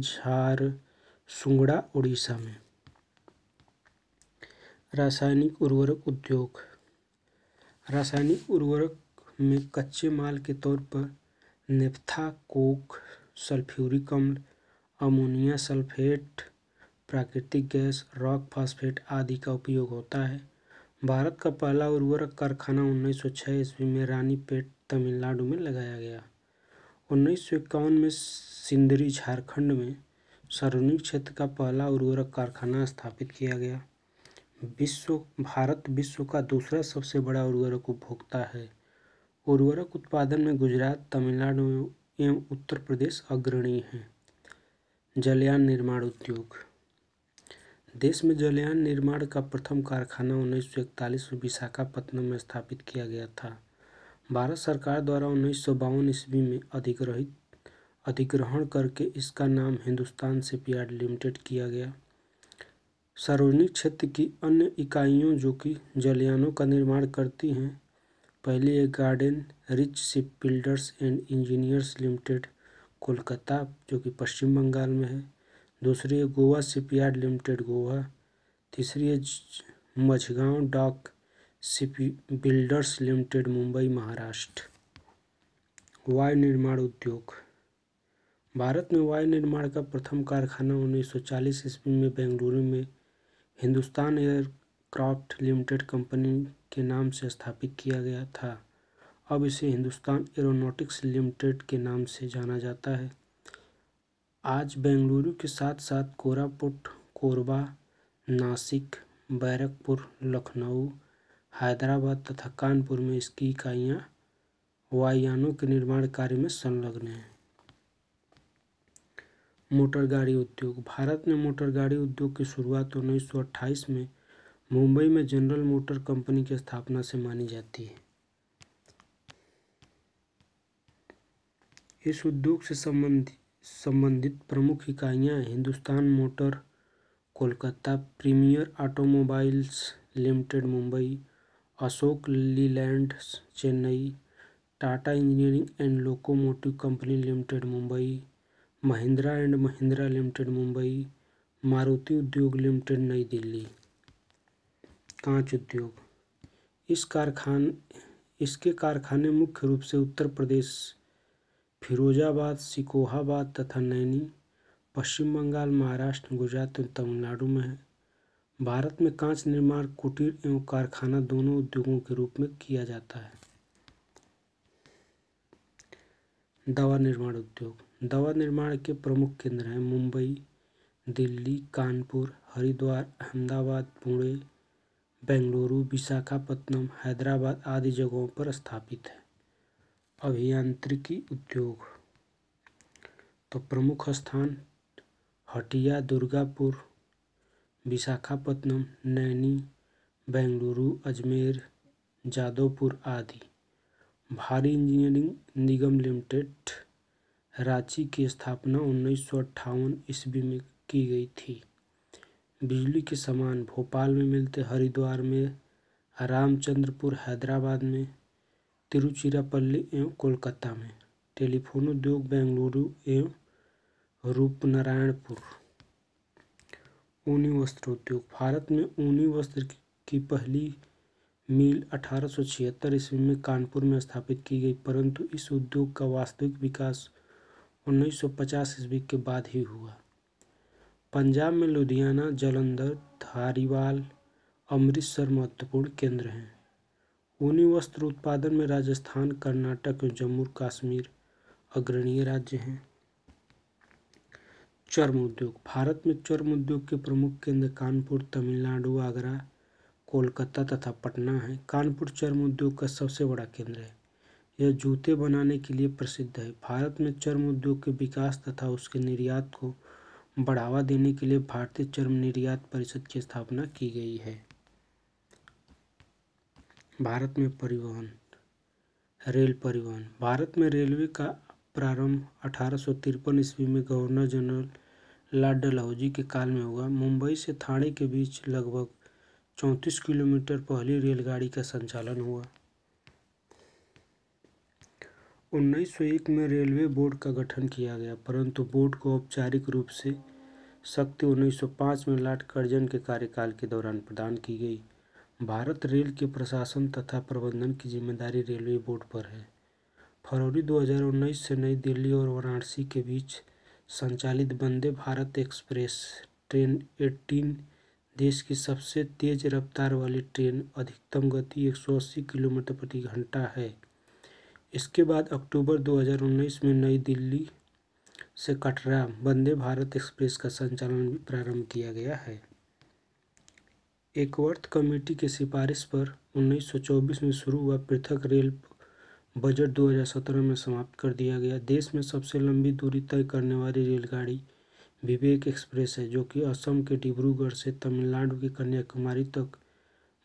झारसुगुड़ा उड़ीसा में। रासायनिक उर्वरक उद्योग। रासायनिक उर्वरक में कच्चे माल के तौर पर नेफ्था, कोक, सल्फ्यूरिक अम्ल, अमोनिया सल्फेट, प्राकृतिक गैस, रॉक फास्फेट आदि का उपयोग होता है। भारत का पहला उर्वरक कारखाना 1906 ईस्वी में रानीपेट तमिलनाडु में लगाया गया। 1951 में सिंदरी झारखंड में सार्वजनिक क्षेत्र का पहला उर्वरक कारखाना स्थापित किया गया। भारत विश्व का दूसरा सबसे बड़ा उर्वरक उपभोक्ता है। उर्वरक उत्पादन में गुजरात, तमिलनाडु एवं उत्तर प्रदेश अग्रणी हैं। जलयान निर्माण उद्योग। देश में जलयान निर्माण का प्रथम कारखाना 1941 में विशाखापत्तनम में स्थापित किया गया था। भारत सरकार द्वारा 1952 ईस्वी में अधिग्रहण करके इसका नाम हिंदुस्तान शिपयार्ड लिमिटेड किया गया। सार्वजनिक क्षेत्र की अन्य इकाइयों जो कि जलयानों का निर्माण करती हैं, पहली है garden rich ship builders and engineers limited Kolkata जो कि पश्चिम बंगाल में है। दूसरी है गोवा शिपयार्ड लिमिटेड गोवा। तीसरी है Mazagon dock ship builders limited Mumbai Maharashtra. वायु निर्माण उद्योग। भारत में वायु निर्माण का प्रथम कारखाना 1940 ईस्वी में बेंगलुरु में हिंदुस्तान एयरक्राफ्ट लिमिटेड कंपनी के नाम से स्थापित किया गया था। अब इसे हिंदुस्तान एरोनॉटिक्स लिमिटेड के नाम से जाना जाता है। आज बेंगलुरु के साथ साथ कोरापुट, कोरबा, नासिक, बैरकपुर, लखनऊ, हैदराबाद तथा कानपुर में इसकी इकाइयाँ वायुयानों के निर्माण कार्य में संलग्न हैं। मोटर गाड़ी उद्योग। भारत में मोटर गाड़ी उद्योग की शुरुआत 1928 में मुंबई में जनरल मोटर कंपनी की स्थापना से मानी जाती है। इस उद्योग से संबंधित प्रमुख इकाइयाँ Hindustan motor Kolkata, premier automobiles limited Mumbai, Ashok Leyland Chennai, Tata engineering and locomotive company limited Mumbai, Mahindra and Mahindra limited Mumbai, Maruti Udyog limited नई दिल्ली। कांच उद्योग। इसके कारखाने मुख्य रूप से उत्तर प्रदेश, फिरोजाबाद, सिकोहाबाद तथा नैनी, पश्चिम बंगाल, महाराष्ट्र, गुजरात एवं तमिलनाडु में है। भारत में कांच निर्माण कुटीर एवं कारखाना दोनों उद्योगों के रूप में किया जाता है। दवा निर्माण उद्योग। दवा निर्माण के प्रमुख केंद्र हैं मुंबई, दिल्ली, कानपुर, हरिद्वार, अहमदाबाद, पुणे, बेंगलुरु, विशाखापत्तनम, हैदराबाद आदि जगहों पर स्थापित है। अभियांत्रिकी उद्योग। तो प्रमुख स्थान हटिया, दुर्गापुर, विशाखापत्तनम, नैनी, बेंगलुरु, अजमेर, जादवपुर आदि। भारी इंजीनियरिंग निगम लिमिटेड रांची की स्थापना 1958 ईस्वी में की गई थी। बिजली के सामान भोपाल में मिलते, हरिद्वार में, रामचंद्रपुर, हैदराबाद में, तिरुचिरापल्ली एवं कोलकाता में। टेलीफोन उद्योग बेंगलुरु एवं रूपनारायणपुर। ऊनी वस्त्र उद्योग। भारत में ऊनी वस्त्र की पहली मिल 1876 ईस्वी में कानपुर में स्थापित की गई, परंतु इस उद्योग का वास्तविक विकास 1950 ईस्वी के बाद ही हुआ। पंजाब में लुधियाना, जालंधर, धारीवाल, अमृतसर महत्वपूर्ण केंद्र हैं। ऊनी वस्त्र उत्पादन में राजस्थान, कर्नाटक और जम्मू कश्मीर अग्रणीय राज्य हैं। चर्म उद्योग। भारत में चर्म उद्योग के प्रमुख केंद्र कानपुर, तमिलनाडु, आगरा, कोलकाता तथा पटना है। कानपुर चर्म उद्योग का सबसे बड़ा केंद्र है। यह जूते बनाने के लिए प्रसिद्ध है। भारत में चर्म उद्योग के विकास तथा उसके निर्यात को बढ़ावा देने के लिए भारतीय चर्म निर्यात परिषद की स्थापना की गई है। भारत में परिवहन। रेल परिवहन। भारत में रेलवे का प्रारंभ 1853 ईस्वी में गवर्नर जनरल लॉर्ड डलहौजी के काल में हुआ। मुंबई से ठाणे के बीच लगभग 34 किलोमीटर पहली रेलगाड़ी का संचालन हुआ। 1901 में रेलवे बोर्ड का गठन किया गया, परंतु बोर्ड को औपचारिक रूप से शक्ति 1905 में लॉर्ड कर्जन के कार्यकाल के दौरान प्रदान की गई। भारत रेल के प्रशासन तथा प्रबंधन की जिम्मेदारी रेलवे बोर्ड पर है। फरवरी 2019 से नई दिल्ली और वाराणसी के बीच संचालित वंदे भारत एक्सप्रेस ट्रेन 18 देश की सबसे तेज रफ्तार वाली ट्रेन, अधिकतम गति 180 किलोमीटर प्रति घंटा है। इसके बाद अक्टूबर 2019 में नई दिल्ली से कटरा वंदे भारत एक्सप्रेस का संचालन भी प्रारंभ किया गया है। एकवर्थ कमेटी की सिफारिश पर 1924 में शुरू हुआ पृथक रेल बजट 2017 में समाप्त कर दिया गया। देश में सबसे लंबी दूरी तय करने वाली रेलगाड़ी विवेक एक्सप्रेस है, जो कि असम के डिब्रूगढ़ से तमिलनाडु के कन्याकुमारी तक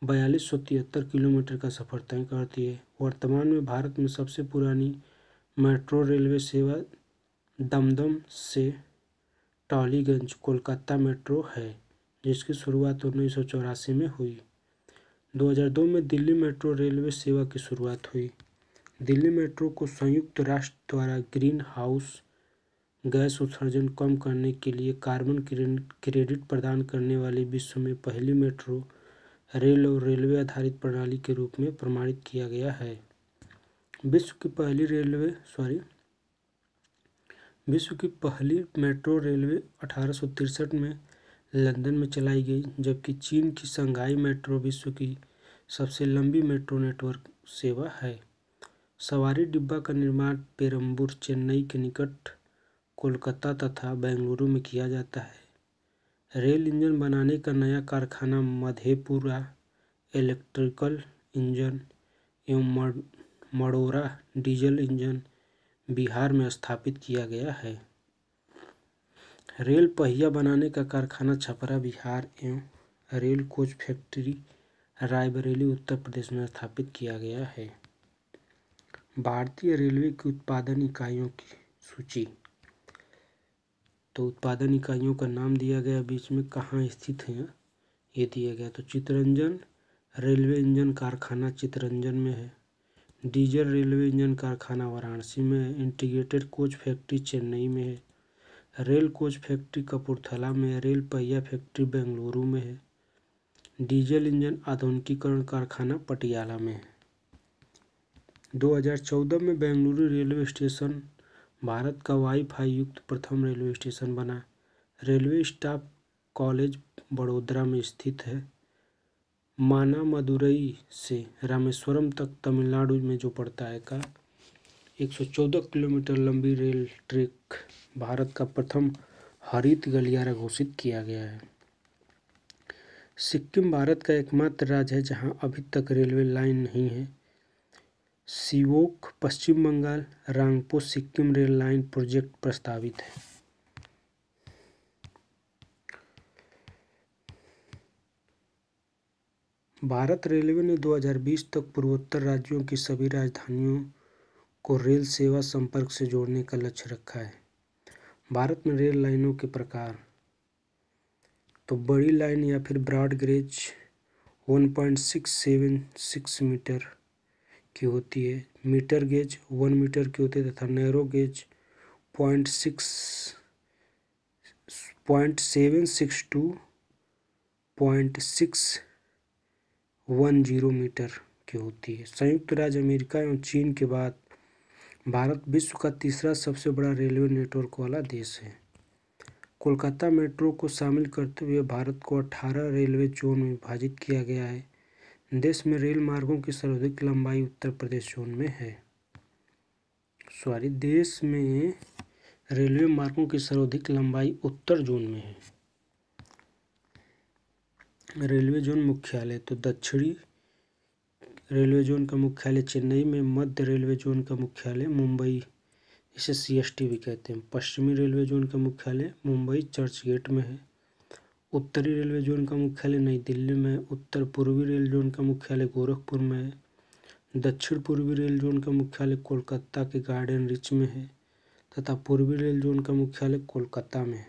4273 किलोमीटर का सफर तय करती है। वर्तमान में भारत में सबसे पुरानी मेट्रो रेलवे सेवा दमदम से टॉलीगंज कोलकाता मेट्रो है, जिसकी शुरुआत 1984 में हुई। 2002 में दिल्ली मेट्रो रेलवे सेवा की शुरुआत हुई। दिल्ली मेट्रो को संयुक्त राष्ट्र द्वारा ग्रीन हाउस गैस उत्सर्जन कम करने के लिए कार्बन क्रेडिट प्रदान करने वाली विश्व में पहली मेट्रो रेल और रेलवे आधारित प्रणाली के रूप में प्रमाणित किया गया है। विश्व की पहली मेट्रो रेलवे 1863 में लंदन में चलाई गई, जबकि चीन की शंघाई मेट्रो विश्व की सबसे लंबी मेट्रो नेटवर्क सेवा है। सवारी डिब्बा का निर्माण पेरम्बूर, चेन्नई के निकट कोलकाता तथा बेंगलुरु में किया जाता है। रेल इंजन बनाने का नया कारखाना मधेपुरा इलेक्ट्रिकल इंजन एवं मडोरा डीजल इंजन बिहार में स्थापित किया गया है। रेल पहिया बनाने का कारखाना छपरा बिहार एवं rail coach factory Raebareli Uttar Pradesh में स्थापित किया गया है। भारतीय रेलवे की उत्पादन इकाइयों की सूची। तो उत्पादन इकाइयों का नाम दिया गया, बीच में कहाँ स्थित है ये दिया गया। तो चितरंजन रेलवे इंजन कारखाना चितरंजन में है। डीजल रेलवे इंजन कारखाना वाराणसी में है। इंटीग्रेटेड कोच फैक्ट्री चेन्नई में है। रेल कोच फैक्ट्री कपूरथला में है। रेल पहिया फैक्ट्री बेंगलुरु में है। डीजल इंजन आधुनिकीकरण कारखाना पटियाला में है। 2014 में बेंगलुरु रेलवे स्टेशन भारत का वाईफाई युक्त प्रथम रेलवे स्टेशन बना। रेलवे स्टाफ कॉलेज बड़ोदरा में स्थित है। मानामदुरई से रामेश्वरम तक तमिलनाडु में जो पड़ता है का 114 किलोमीटर लंबी रेल ट्रैक भारत का प्रथम हरित गलियारा घोषित किया गया है। सिक्किम भारत का एकमात्र राज्य है जहां अभी तक रेलवे लाइन नहीं है। Sevoke Paschim Bengal Rangpo Sikkim rail line project प्रस्तावित है। भारत रेलवे ने 2020 तक पूर्वोत्तर राज्यों की सभी राजधानियों को रेल सेवा संपर्क से जोड़ने का लक्ष्य रखा है। भारत में रेल लाइनों के प्रकार। तो बड़ी लाइन या फिर ब्रॉड गेज 1.676 मीटर की होती है। मीटर गेज 1 मीटर की होती है तथा नैरो गेज 0.762.610 मीटर की होती है। संयुक्त राज्य अमेरिका एवं चीन के बाद भारत विश्व का तीसरा सबसे बड़ा रेलवे नेटवर्क वाला देश है। कोलकाता मेट्रो को शामिल करते हुए भारत को 18 रेलवे जोन में विभाजित किया गया है। देश में रेल मार्गों की सर्वाधिक लंबाई उत्तर प्रदेश जोन में है। देश में रेलवे मार्गों की सर्वाधिक लंबाई उत्तर जोन में है। रेलवे जोन मुख्यालय। तो दक्षिणी रेलवे जोन का मुख्यालय चेन्नई में। मध्य रेलवे जोन का मुख्यालय मुंबई, इसे CST भी कहते हैं। पश्चिमी रेलवे जोन का मुख्यालय मुंबई चर्चगेट में है। उत्तरी रेलवे जोन का मुख्यालय नई दिल्ली में है। उत्तर पूर्वी रेल जोन का मुख्यालय गोरखपुर में है। दक्षिण पूर्वी रेल जोन का मुख्यालय कोलकाता के गार्डन रिच में है तथा पूर्वी रेल जोन का मुख्यालय कोलकाता में है।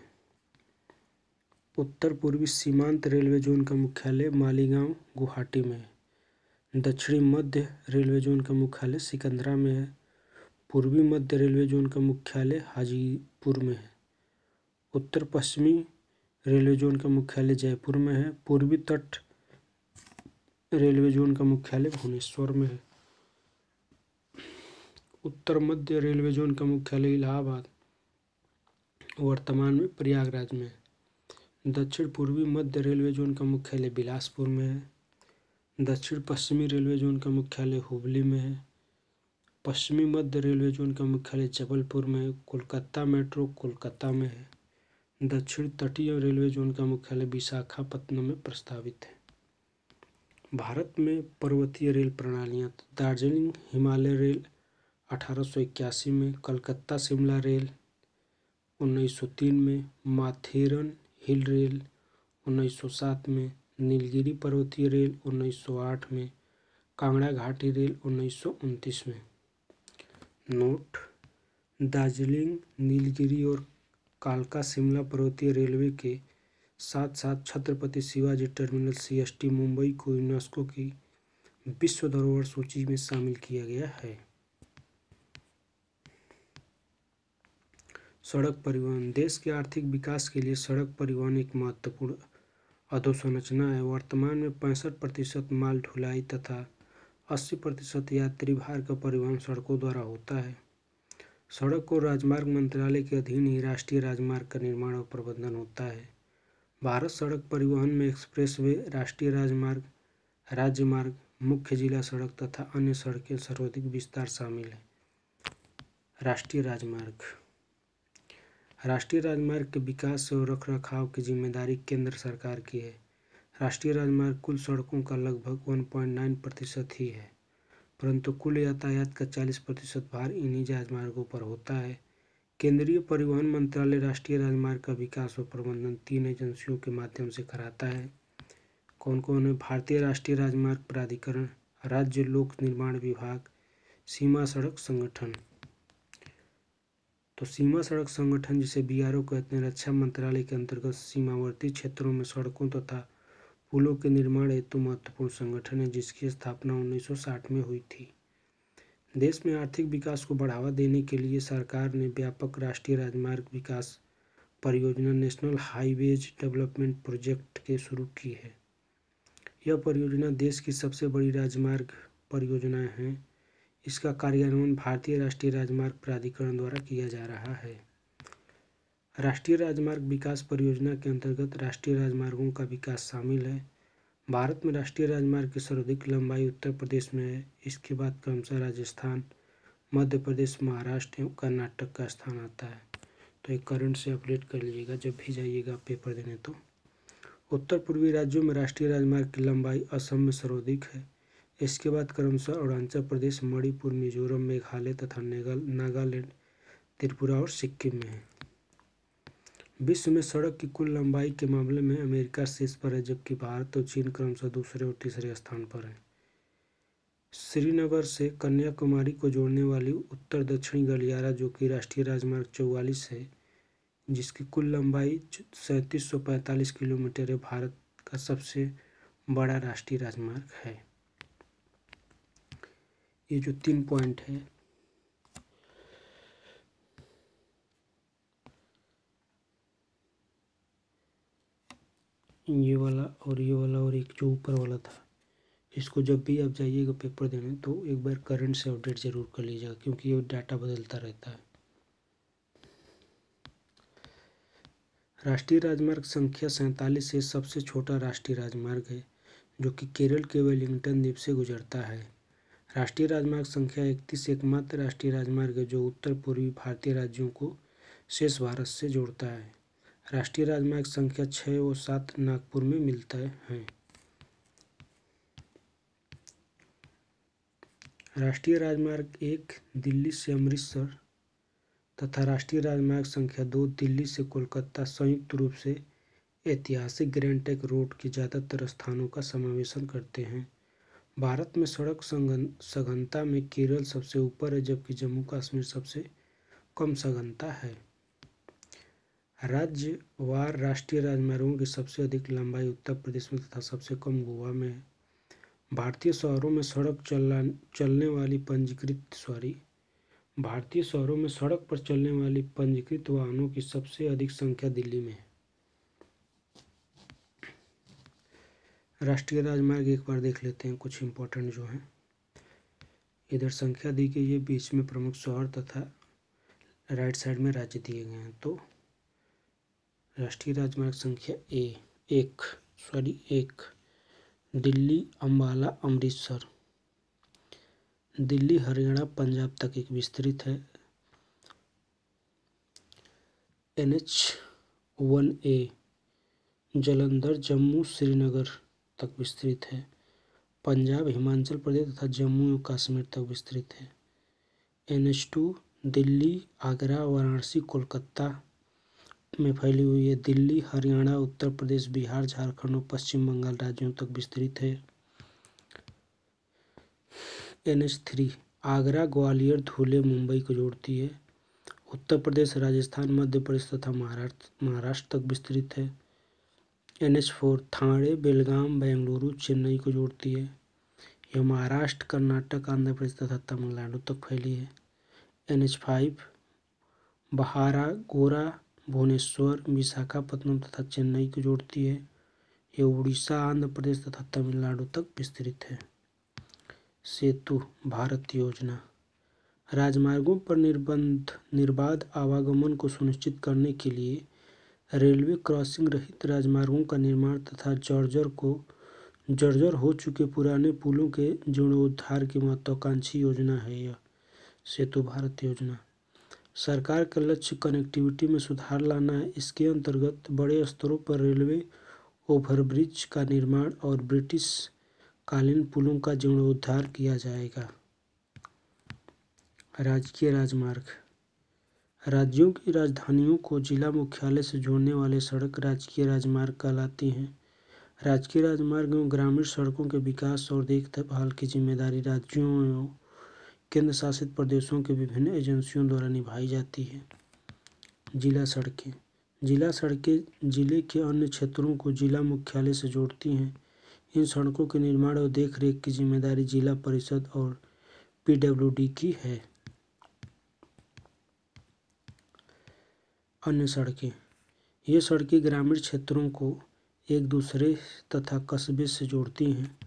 उत्तर पूर्वी सीमांत रेलवे जोन का मुख्यालय मालीगांव गुवाहाटी में है। दक्षिणी मध्य रेलवे जोन का मुख्यालय सिकंदरा में है। पूर्वी मध्य रेलवे जोन का मुख्यालय हाजीपुर में है। उत्तर पश्चिमी रेलवे जोन का मुख्यालय जयपुर में है। पूर्वी तट रेलवे जोन का मुख्यालय भुवनेश्वर में है। उत्तर मध्य रेलवे जोन का मुख्यालय इलाहाबाद वर्तमान में प्रयागराज में है। दक्षिण पूर्वी मध्य रेलवे जोन का मुख्यालय बिलासपुर में है। दक्षिण पश्चिमी रेलवे जोन का मुख्यालय हुबली में है। पश्चिमी मध्य रेलवे जोन का मुख्यालय जबलपुर में है। कोलकाता मेट्रो कोलकाता में है। दक्षिण तटीय रेलवे जोन का मुख्यालय विशाखापत्तनम में प्रस्तावित है। भारत में पर्वतीय रेल प्रणालियाँ: दार्जिलिंग हिमालय रेल 1881 में, कलकत्ता शिमला रेल 1903 में, माथेरन हिल रेल 1907 में, नीलगिरी पर्वतीय रेल 1908 में, कांगड़ा घाटी रेल 1929 में। नोट: दार्जिलिंग, नीलगिरी और कालका शिमला पर्वतीय रेलवे के साथ साथ छत्रपति शिवाजी टर्मिनल CST मुंबई को यूनेस्को की विश्व धरोहर सूची में शामिल किया गया है। सड़क परिवहन: देश के आर्थिक विकास के लिए सड़क परिवहन एक महत्वपूर्ण अधोसंरचना है। वर्तमान में 65% माल ढुलाई तथा 80% यात्री भार का परिवहन सड़कों द्वारा होता है। सड़क और राजमार्ग मंत्रालय के अधीन ही राष्ट्रीय राजमार्ग का निर्माण और प्रबंधन होता है। भारत सड़क परिवहन में एक्सप्रेसवे, राष्ट्रीय राजमार्ग, राज्य मार्ग, मुख्य जिला सड़क तथा अन्य सड़कें सर्वाधिक विस्तार शामिल है। राष्ट्रीय राजमार्ग: राष्ट्रीय राजमार्ग के विकास और रखरखाव की जिम्मेदारी केंद्र सरकार की है। राष्ट्रीय राजमार्ग कुल सड़कों का लगभग 1.9% ही है, परंतु कुल यातायात का 40% भार इन्हीं राजमार्गों पर होता है। केंद्रीय परिवहन मंत्रालय राष्ट्रीय राजमार्ग का विकास और प्रबंधन 3 एजेंसियों के माध्यम से कराता है। कौन कौन है? भारतीय राष्ट्रीय राजमार्ग प्राधिकरण, राज्य लोक निर्माण विभाग, सीमा सड़क संगठन। तो सीमा सड़क संगठन, जिसे BRO कहते हैं, रक्षा मंत्रालय के अंतर्गत सीमावर्ती क्षेत्रों में सड़कों तथा पुलों के निर्माण हेतु महत्वपूर्ण संगठन है, जिसकी स्थापना 1960 में हुई थी। देश में आर्थिक विकास को बढ़ावा देने के लिए सरकार ने व्यापक राष्ट्रीय राजमार्ग विकास परियोजना नेशनल हाईवेज डेवलपमेंट प्रोजेक्ट के शुरू की है। यह परियोजना देश की सबसे बड़ी राजमार्ग परियोजना है। इसका कार्यान्वयन भारतीय राष्ट्रीय राजमार्ग प्राधिकरण द्वारा किया जा रहा है। राष्ट्रीय राजमार्ग विकास परियोजना के अंतर्गत राष्ट्रीय राजमार्गों का विकास शामिल है। भारत में राष्ट्रीय राजमार्ग की सर्वाधिक लंबाई उत्तर प्रदेश में है। इसके बाद क्रमशः राजस्थान, मध्य प्रदेश, महाराष्ट्र एवं कर्नाटक का स्थान आता है। तो एक करंट से अपडेट कर लीजिएगा जब भी जाइएगा पेपर देने। तो उत्तर पूर्वी राज्यों में राष्ट्रीय राजमार्ग की लंबाई असम में सर्वाधिक है। इसके बाद क्रमशः अरुणाचल प्रदेश, मणिपुर, मिजोरम, मेघालय तथा नागालैंड, त्रिपुरा और सिक्किम में है। विश्व में सड़क की कुल लंबाई के मामले में अमेरिका शीर्ष पर है, जबकि भारत और चीन क्रमशः दूसरे और तीसरे स्थान पर है। श्रीनगर से कन्याकुमारी को जोड़ने वाली उत्तर दक्षिणी गलियारा, जो कि राष्ट्रीय राजमार्ग 44 है, जिसकी कुल लंबाई 3745 किलोमीटर है, भारत का सबसे बड़ा राष्ट्रीय राजमार्ग है। ये जो 3 पॉइंट है, ये वाला और ये वाला और एक जो ऊपर वाला था, इसको जब भी आप जाइएगा पेपर देने तो एक बार करंट से अपडेट जरूर कर लीजिएगा, क्योंकि ये डाटा बदलता रहता है। राष्ट्रीय राजमार्ग संख्या 47 से सबसे छोटा राष्ट्रीय राजमार्ग है, जो कि केरल के वेलिंगटन द्वीप से गुजरता है। राष्ट्रीय राजमार्ग संख्या 31 एकमात्र राष्ट्रीय राजमार्ग है जो उत्तर पूर्वी भारतीय राज्यों को शेष भारत से जोड़ता है। राष्ट्रीय राजमार्ग संख्या 6 और 7 नागपुर में मिलता है। राष्ट्रीय राजमार्ग 1 दिल्ली से अमृतसर तथा राष्ट्रीय राजमार्ग संख्या 2 दिल्ली से कोलकाता संयुक्त रूप से ऐतिहासिक ग्रैंड ट्रंक रोड के ज़्यादातर स्थानों का समावेशन करते हैं। भारत में सड़क सघनता में केरल सबसे ऊपर है, जबकि जम्मू कश्मीर सबसे कम सघनता है। राज्यवार राष्ट्रीय राजमार्गों की सबसे अधिक लंबाई उत्तर प्रदेश में तथा सबसे कम गोवा में है। भारतीय शहरों में सड़क पर चलने वाली पंजीकृत वाहनों की सबसे अधिक संख्या दिल्ली में है। राष्ट्रीय राजमार्ग एक बार देख लेते हैं, कुछ इंपॉर्टेंट जो हैं। इधर संख्या दी गई है, बीच में प्रमुख शहर तथा राइट साइड में राज्य दिए गए हैं। तो राष्ट्रीय राजमार्ग संख्या एक दिल्ली अंबाला अमृतसर, दिल्ली हरियाणा पंजाब तक एक विस्तृत है। NH-1A जालंधर जम्मू श्रीनगर तक विस्तृत है। पंजाब हिमाचल प्रदेश तथा जम्मू एवं कश्मीर तक विस्तृत है। NH-2 दिल्ली आगरा वाराणसी कोलकाता में फैली हुई है। दिल्ली हरियाणा उत्तर प्रदेश बिहार झारखंड और पश्चिम बंगाल राज्यों तक विस्तृत है। NH-3 आगरा ग्वालियर धुले मुंबई को जोड़ती है। उत्तर प्रदेश राजस्थान मध्य प्रदेश तथा महाराष्ट्र तक विस्तृत है। NH-4 ठाणे बेलगाम बेंगलुरु चेन्नई को जोड़ती है। यह महाराष्ट्र कर्नाटक आंध्र प्रदेश तथा तमिलनाडु तक फैली है। NH-5 बहारागोड़ा भुवनेश्वर विशाखापत्तनम तथा चेन्नई को जोड़ती है। यह उड़ीसा आंध्र प्रदेश तथा तमिलनाडु तक विस्तृत है। सेतु भारत योजना राजमार्गों पर निर्बाध आवागमन को सुनिश्चित करने के लिए रेलवे क्रॉसिंग रहित राजमार्गों का निर्माण तथा जर्जर हो चुके पुराने पुलों के जीर्णोद्धार की महत्वाकांक्षी योजना है। यह सेतु भारत योजना सरकार का लक्ष्य कनेक्टिविटी में सुधार लाना है। इसके अंतर्गत बड़े स्तरों पर रेलवे ओवरब्रिज का निर्माण और ब्रिटिश कालीन पुलों का जीर्णोद्धार किया जाएगा। राजकीय राजमार्ग राज्यों की राजधानियों को जिला मुख्यालय से जोड़ने वाले सड़क राजकीय राजमार्ग कहलाती हैं। राजकीय राजमार्ग एवं ग्रामीण सड़कों के विकास और देखभाल की जिम्मेदारी राज्यों एवं केंद्र शासित प्रदेशों के विभिन्न एजेंसियों द्वारा निभाई जाती है। जिला सड़कें जिले के अन्य क्षेत्रों को जिला मुख्यालय से जोड़ती हैं। इन सड़कों के निर्माण और देखरेख की जिम्मेदारी जिला परिषद और PWD की है। अन्य सड़कें ये सड़कें ग्रामीण क्षेत्रों को एक दूसरे तथा कस्बे से जोड़ती हैं।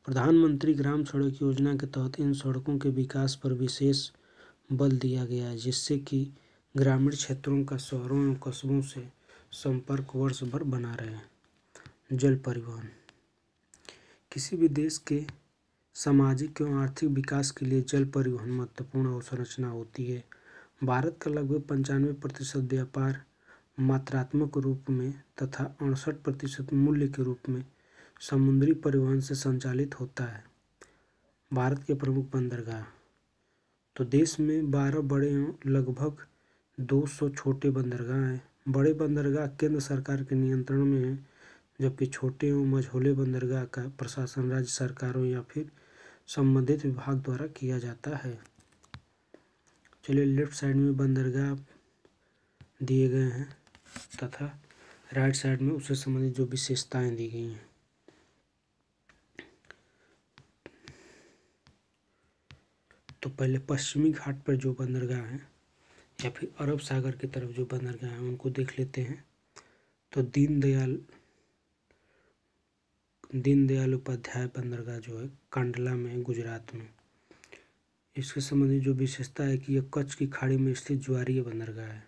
प्रधानमंत्री ग्राम सड़क योजना के तहत इन सड़कों के विकास पर विशेष बल दिया गया है, जिससे कि ग्रामीण क्षेत्रों का शहरों एवं कस्बों से संपर्क वर्ष भर बना रहे। जल परिवहन किसी भी देश के सामाजिक एवं आर्थिक विकास के लिए जल परिवहन महत्वपूर्ण अवसंरचना होती है। भारत का लगभग 95% व्यापार मात्रात्मक रूप में तथा 68% मूल्य के रूप में समुद्री परिवहन से संचालित होता है। भारत के प्रमुख बंदरगाह तो देश में 12 बड़े एवं लगभग 200 छोटे बंदरगाह हैं। बड़े बंदरगाह केंद्र सरकार के नियंत्रण में हैं, जबकि छोटे एवं मझोले बंदरगाह का प्रशासन राज्य सरकारों या फिर संबंधित विभाग द्वारा किया जाता है। चलिए लेफ्ट साइड में बंदरगाह दिए गए हैं तथा राइट साइड में उससे संबंधित जो विशेषताएं दी गई हैं। तो पहले पश्चिमी घाट पर जो बंदरगाह हैं या फिर अरब सागर की तरफ जो बंदरगाह हैं उनको देख लेते हैं। तो दीनदयाल उपाध्याय बंदरगाह जो है कांडला में गुजरात में, इसके संबंधित जो विशेषता है कि यह कच्छ की खाड़ी में स्थित ज्वारीय बंदरगाह है।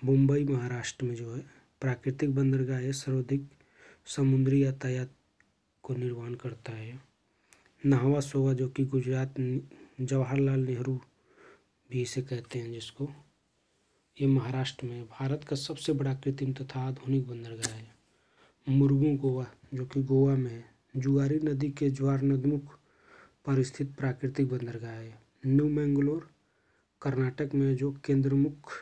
मुंबई महाराष्ट्र में जो है प्राकृतिक बंदरगाह है, सर्वाधिक समुद्री यातायात को निर्वहन करता है। नाहवा सोवा जो कि गुजरात जवाहरलाल नेहरू भी इसे कहते हैं जिसको, ये महाराष्ट्र में भारत का सबसे बड़ा कृत्रिम तथा आधुनिक बंदरगाह है। मुर्मू गोवा जो कि गोवा में है, जुआरी नदी के ज्वार नदमुख पर स्थित प्राकृतिक बंदरगाह है। न्यू मैंगलोर कर्नाटक में जो केंद्रमुख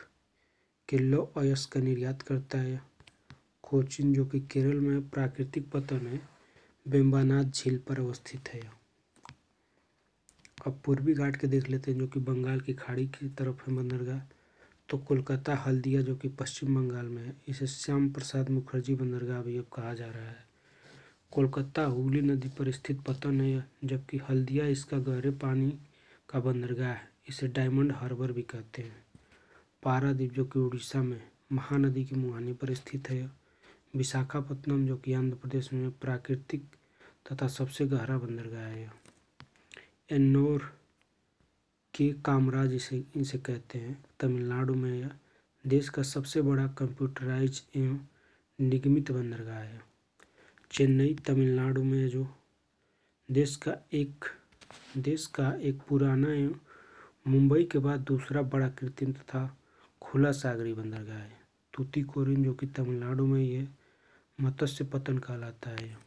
के लौह अयस्क का निर्यात करता है। कोचीन जो कि केरल में प्राकृतिक पतन है, वेम्बनाड झील पर अवस्थित है। अब पूर्वी घाट के देख लेते हैं, जो कि बंगाल की खाड़ी की तरफ है बंदरगाह। तो कोलकाता हल्दिया, जो कि पश्चिम बंगाल में है, इसे श्याम प्रसाद मुखर्जी बंदरगाह भी अब कहा जा रहा है। कोलकाता हुगली नदी पर स्थित पतन है, जबकि हल्दिया इसका गहरे पानी का बंदरगाह है। इसे डायमंड हार्बर भी कहते हैं। पारादीप, जो कि उड़ीसा में महानदी की मुहाने पर स्थित है। विशाखापत्तनम, जो कि आंध्र प्रदेश में प्राकृतिक तथा सबसे गहरा बंदरगाह है। एन्नोर के कामराज इसे कहते हैं, तमिलनाडु में यह देश का सबसे बड़ा कंप्यूटराइज एवं निगमित बंदरगाह है। चेन्नई तमिलनाडु में जो देश का एक पुराना एवं मुंबई के बाद दूसरा बड़ा कृत्रिम तथा खुला सागरीय बंदरगाह है। तूतीकोरिन, जो कि तमिलनाडु में ये मत्स्य पत्तन कहलाता है।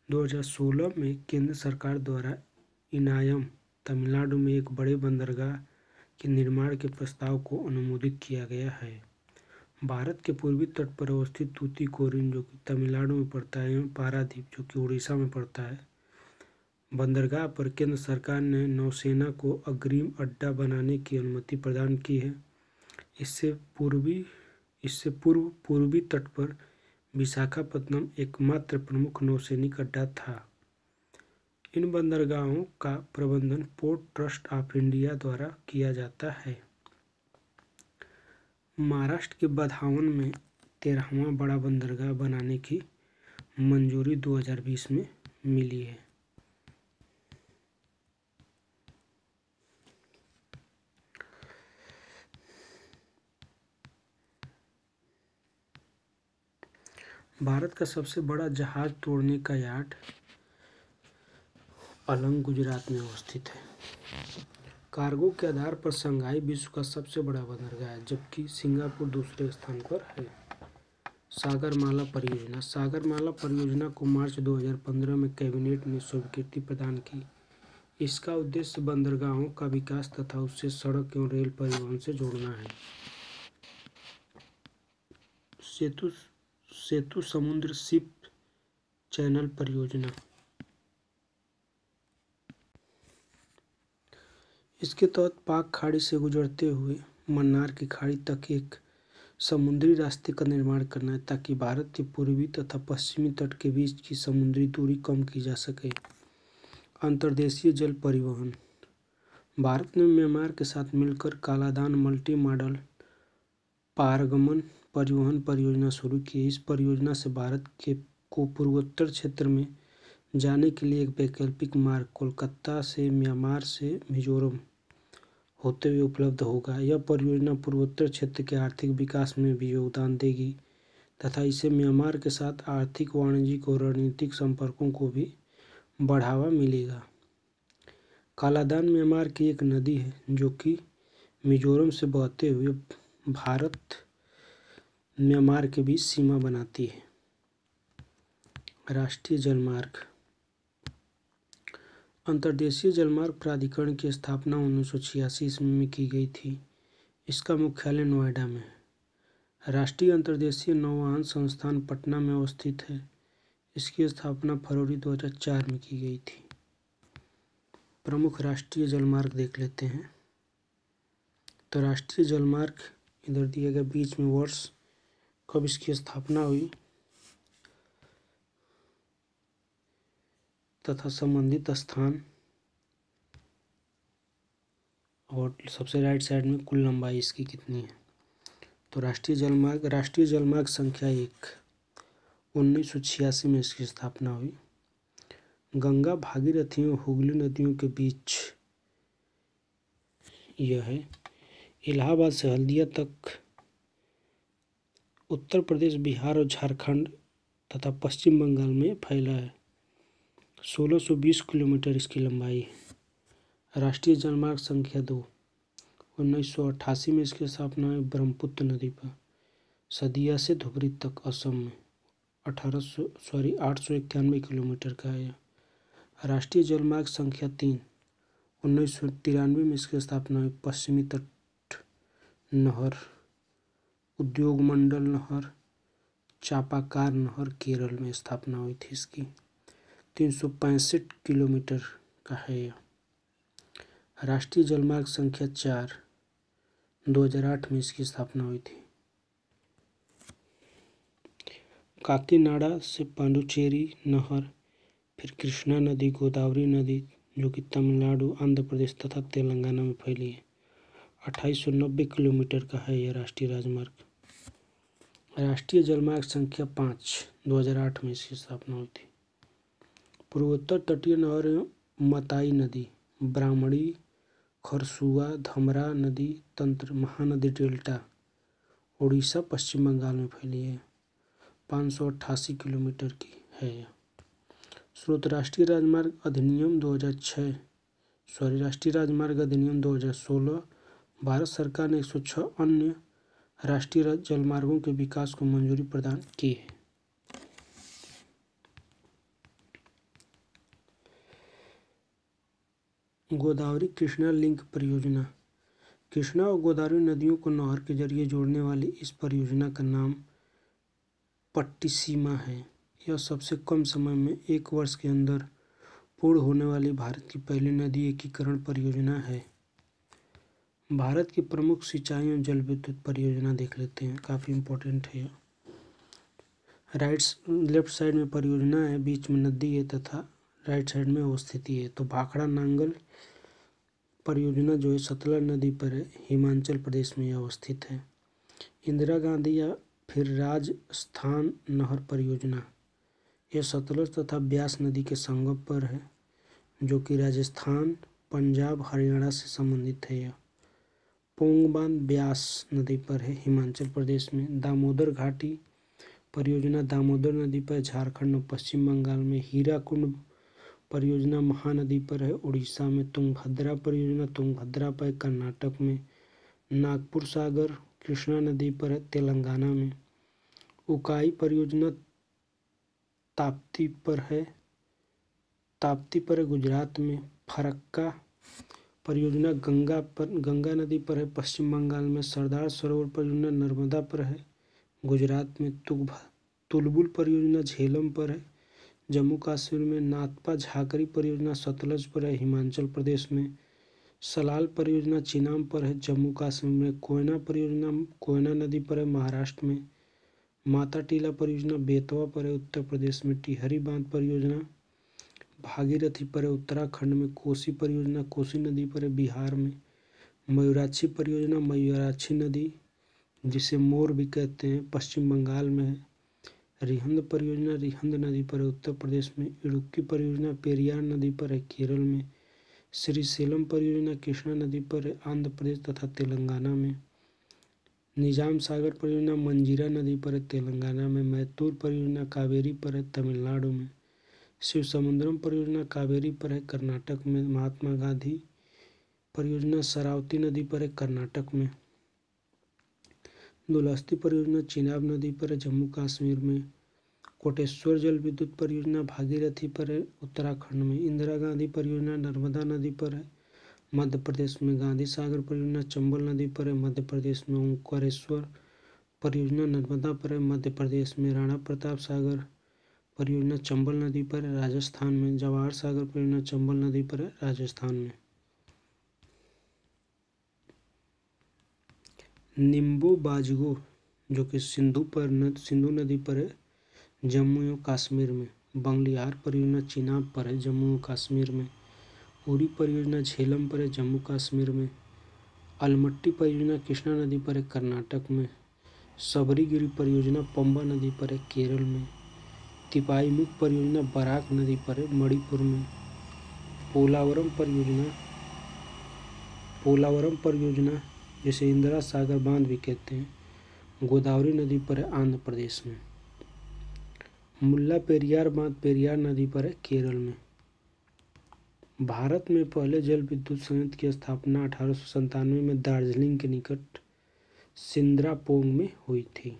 2016 में केंद्र सरकार द्वारा इनायम तमिलनाडु में एक बड़े बंदरगाह के निर्माण के प्रस्ताव को अनुमोदित किया गया है। भारत के पूर्वी तट पर अवस्थित तूतीकोरिन, जो कि तमिलनाडु में पड़ता है, एवं पारादीप, जो कि उड़ीसा में पड़ता है, बंदरगाह पर केंद्र सरकार ने नौसेना को अग्रिम अड्डा बनाने की अनुमति प्रदान की है। इससे पूर्व पूर्वी तट पर विशाखापत्तनम एकमात्र प्रमुख नौसैनिक अड्डा था। इन बंदरगाहों का प्रबंधन पोर्ट ट्रस्ट ऑफ इंडिया द्वारा किया जाता है। महाराष्ट्र के बधावन में 13वां बड़ा बंदरगाह बनाने की मंजूरी 2020 में मिली है। भारत का सबसे बड़ा जहाज तोड़ने का यार्ड अलंग गुजरात में अवस्थित है। कार्गो के आधार पर शंघाई विश्व का सबसे बड़ा बंदरगाह है, जबकि सिंगापुर दूसरे स्थान पर है। सागरमाला परियोजना को मार्च 2015 में कैबिनेट ने स्वीकृति प्रदान की। इसका उद्देश्य बंदरगाहों का विकास तथा उससे सड़क एवं रेल परिवहन से जोड़ना है। सेतु समुद्र शिप चैनल परियोजना, इसके तहत पाक खाड़ी से गुजरते हुए मन्नार की खाड़ी तक एक समुद्री रास्ते का निर्माण करना है, ताकि भारत के पूर्वी तथा पश्चिमी तट के बीच की समुद्री दूरी कम की जा सके। अंतर्देशीय जल परिवहन, भारत ने म्यांमार के साथ मिलकर कालादान मल्टी मॉडल पारगमन परिवहन परियोजना शुरू की। इस परियोजना से भारत को पूर्वोत्तर क्षेत्र में जाने के लिए एक वैकल्पिक मार्ग कोलकाता से म्यांमार से मिजोरम होते हुए उपलब्ध होगा। यह परियोजना पूर्वोत्तर क्षेत्र के आर्थिक विकास में भी योगदान देगी तथा इससे म्यांमार के साथ आर्थिक, वाणिज्यिक और रणनीतिक संपर्कों को भी बढ़ावा मिलेगा। कालादान म्यांमार की एक नदी है, जो कि मिजोरम से बहते हुए भारत म्यांमार के बीच सीमा बनाती है। राष्ट्रीय जलमार्ग, अंतर्देशीय जलमार्ग प्राधिकरण की स्थापना 1986 ईस्वी में की गई थी। इसका मुख्यालय नोएडा में है। राष्ट्रीय अंतर्देशीय नौवहन संस्थान पटना में अवस्थित है। इसकी स्थापना फरवरी 2004 में की गई थी। प्रमुख राष्ट्रीय जलमार्ग देख लेते हैं। तो राष्ट्रीय जलमार्ग इधर दिया गया, बीच में वर्ष कब इसकी स्थापना हुई तथा संबंधित स्थान, और सबसे राइट साइड में कुल लंबाई इसकी कितनी है। तो राष्ट्रीय जलमार्ग संख्या 1 1986 में इसकी स्थापना हुई। गंगा, भागीरथी और हुगली नदियों के बीच यह है। इलाहाबाद से हल्दिया तक उत्तर प्रदेश, बिहार और झारखंड तथा पश्चिम बंगाल में फैला है। 1620 किलोमीटर इसकी लंबाई है। राष्ट्रीय जलमार्ग संख्या 2 1988 में इसकी स्थापना हुई ब्रह्मपुत्र नदी पर सदिया से धुबरी तक असम में 891 किलोमीटर का है। राष्ट्रीय जलमार्ग संख्या 3 1993 में इसकी स्थापना हुई पश्चिमी तट नहर, उद्योग मंडल नहर, चापाकार नहर केरल में स्थापना हुई थी इसकी। 365 किलोमीटर का है यह। राष्ट्रीय जलमार्ग संख्या 4, 2008 में इसकी स्थापना हुई थी। काकीनाडा से पांडुचेरी नहर, फिर कृष्णा नदी, गोदावरी नदी जो कि तमिलनाडु, आंध्र प्रदेश तथा तेलंगाना में फैली है। 2890 किलोमीटर का है यह राष्ट्रीय राजमार्ग। राष्ट्रीय जलमार्ग संख्या 5, 2008 में इसकी स्थापना हुई थी। पूर्वोत्तर तटीय नहर मताई नदी, ब्राह्मणी, खरसुआ, धमरा नदी तंत्र, महानदी डेल्टा उड़ीसा, पश्चिम बंगाल में फैली है। 588 किलोमीटर की है यह। स्रोत राष्ट्रीय राजमार्ग अधिनियम 2016। भारत सरकार ने 106 अन्य राष्ट्रीय जलमार्गों के विकास को मंजूरी प्रदान की है। गोदावरी कृष्णा लिंक परियोजना। कृष्णा और गोदावरी नदियों को नहर के जरिए जोड़ने वाली इस परियोजना का नाम पट्टिसीमा है। यह सबसे कम समय में 1 वर्ष के अंदर पूर्ण होने वाली भारत की पहली नदी एकीकरण परियोजना है। भारत की प्रमुख सिंचाई और जल विद्युत परियोजना देख लेते हैं, काफ़ी इम्पोर्टेंट है। लेफ्ट साइड में परियोजना है, बीच में नदी है तथा राइट साइड में अवस्थित है। तो भाखड़ा नांगल परियोजना जो है सतलज नदी पर है, हिमाचल प्रदेश में यह अवस्थित है। इंदिरा गांधी या फिर राजस्थान नहर परियोजना, यह सतलज तथा ब्यास नदी के संगम पर है जो कि राजस्थान, पंजाब, हरियाणा से संबंधित है। यह पोंग बांध ब्यास नदी पर है, हिमाचल प्रदेश में। दामोदर घाटी परियोजना दामोदर नदी पर झारखंड और पश्चिम बंगाल में। हीराकुंड परियोजना महानदी पर है, उड़ीसा में। तुंगभद्रा परियोजना तुंगभद्रा पर कर्नाटक में। नागपुर सागर कृष्णा नदी पर है, तेलंगाना में। उकाई परियोजना ताप्ती पर है गुजरात में। फरक्का परियोजना गंगा नदी पर है, पश्चिम बंगाल में। सरदार सरोवर परियोजना नर्मदा पर है, गुजरात में। तुलबुल परियोजना झेलम पर है, जम्मू कश्मीर में। नाथपा झाकरी परियोजना सतलज पर है, हिमाचल प्रदेश में। सलाल परियोजना चिनाब पर है, जम्मू कश्मीर में। कोयना परियोजना कोयना नदी पर है, महाराष्ट्र में। माता टीला परियोजना बेतवा पर है, उत्तर प्रदेश में। टिहरी बांध परियोजना भागीरथी पर है, उत्तराखंड में। कोसी परियोजना कोसी नदी पर है, बिहार में। मयूराक्षी परियोजना मयूराक्षी नदी जिसे मोर भी कहते हैं, पश्चिम बंगाल में है। रिहंद परियोजना रिहंद नदी पर है, उत्तर प्रदेश में। इडुक्की परियोजना पेरियार नदी पर है, केरल में। श्रीशैलम परियोजना कृष्णा नदी पर है, आंध्र प्रदेश तथा तेलंगाना में। निजाम सागर परियोजना मंजीरा नदी पर है, तेलंगाना में। मैत्तूर परियोजना कावेरी पर है, तमिलनाडु में। शिवसमुद्रम परियोजना कावेरी पर है, कर्नाटक में। महात्मा गांधी परियोजना शरावती नदी पर है, कर्नाटक में। दुलस्ती परियोजना चिनाब नदी पर है, जम्मू कश्मीर में। कोटेश्वर जल विद्युत परियोजना भागीरथी पर है, उत्तराखंड में। इंदिरा गांधी परियोजना नर्मदा नदी पर है, मध्य प्रदेश में। गांधी सागर परियोजना चंबल नदी पर है, मध्य प्रदेश में। ओंकारेश्वर परियोजना नर्मदा पर है, मध्य प्रदेश में। राणा प्रताप सागर परियोजना चंबल नदी पर है, राजस्थान में। जवाहर सागर परियोजना चंबल नदी पर है, राजस्थान में। निम्बू बाजगो जो कि सिंधु नदी पर है, जम्मू एवं कश्मीर में। बंगलिहार परियोजना चिनाब पर है, जम्मू एवं कश्मीर में। उरी परियोजना झेलम पर है, जम्मू कश्मीर में। अलमट्टी परियोजना कृष्णा नदी पर है, कर्नाटक में। सबरीगिरी परियोजना पंबा नदी पर है, केरल में। तिपाईमुख परियोजना बराक नदी पर है, मणिपुर में। पोलावरम परियोजना जिसे इंदिरा सागर बांध भी कहते हैं, गोदावरी नदी पर है, आंध्र प्रदेश में। मुल्ला पेरियार बांध पेरियार नदी पर है, केरल में। भारत में पहले जल विद्युत संयंत्र की स्थापना 1897 में दार्जिलिंग के निकट सिंद्रापोंग में हुई थी।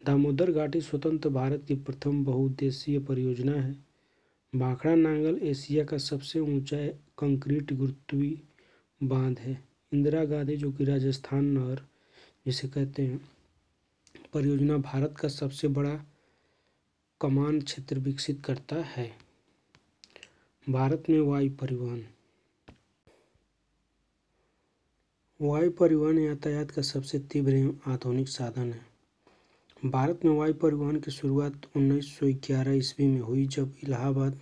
दामोदर घाटी स्वतंत्र भारत की प्रथम बहुउद्देशीय परियोजना है। भाखड़ा नांगल एशिया का सबसे ऊंचा कंक्रीट गुरुत्वीय बांध है। इंदिरा गांधी जो कि राजस्थान नहर जिसे कहते हैं परियोजना भारत का सबसे बड़ा कमान क्षेत्र विकसित करता है। भारत में वायु परिवहन। वायु परिवहन यातायात का सबसे तीव्र एवं आधुनिक साधन है। भारत में वायु परिवहन की शुरुआत 1911 ईस्वी में हुई, जब इलाहाबाद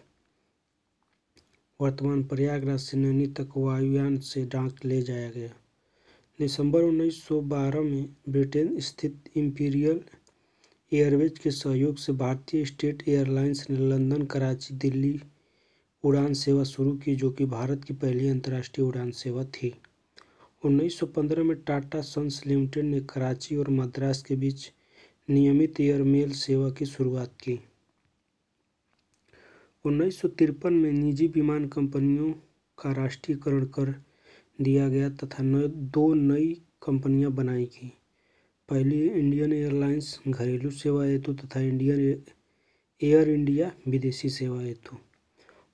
वर्तमान प्रयागराज से नैनी तक वायुयान से डाक ले जाया गया। दिसंबर 1912 में ब्रिटेन स्थित इंपीरियल एयरवेज के सहयोग से भारतीय स्टेट एयरलाइंस ने लंदन, कराची, दिल्ली उड़ान सेवा शुरू की, जो कि भारत की पहली अंतर्राष्ट्रीय उड़ान सेवा थी। 1915 में टाटा सन्स लिमिटेड ने कराची और मद्रास के बीच नियमित एयरमेल सेवा की शुरुआत की। 1953 में निजी विमान कंपनियों का राष्ट्रीयकरण कर दिया गया तथा दो नई कंपनियां बनाई गईं। पहली इंडियन एयरलाइंस घरेलू सेवा हेतु तथा एयर इंडिया विदेशी सेवा हेतु।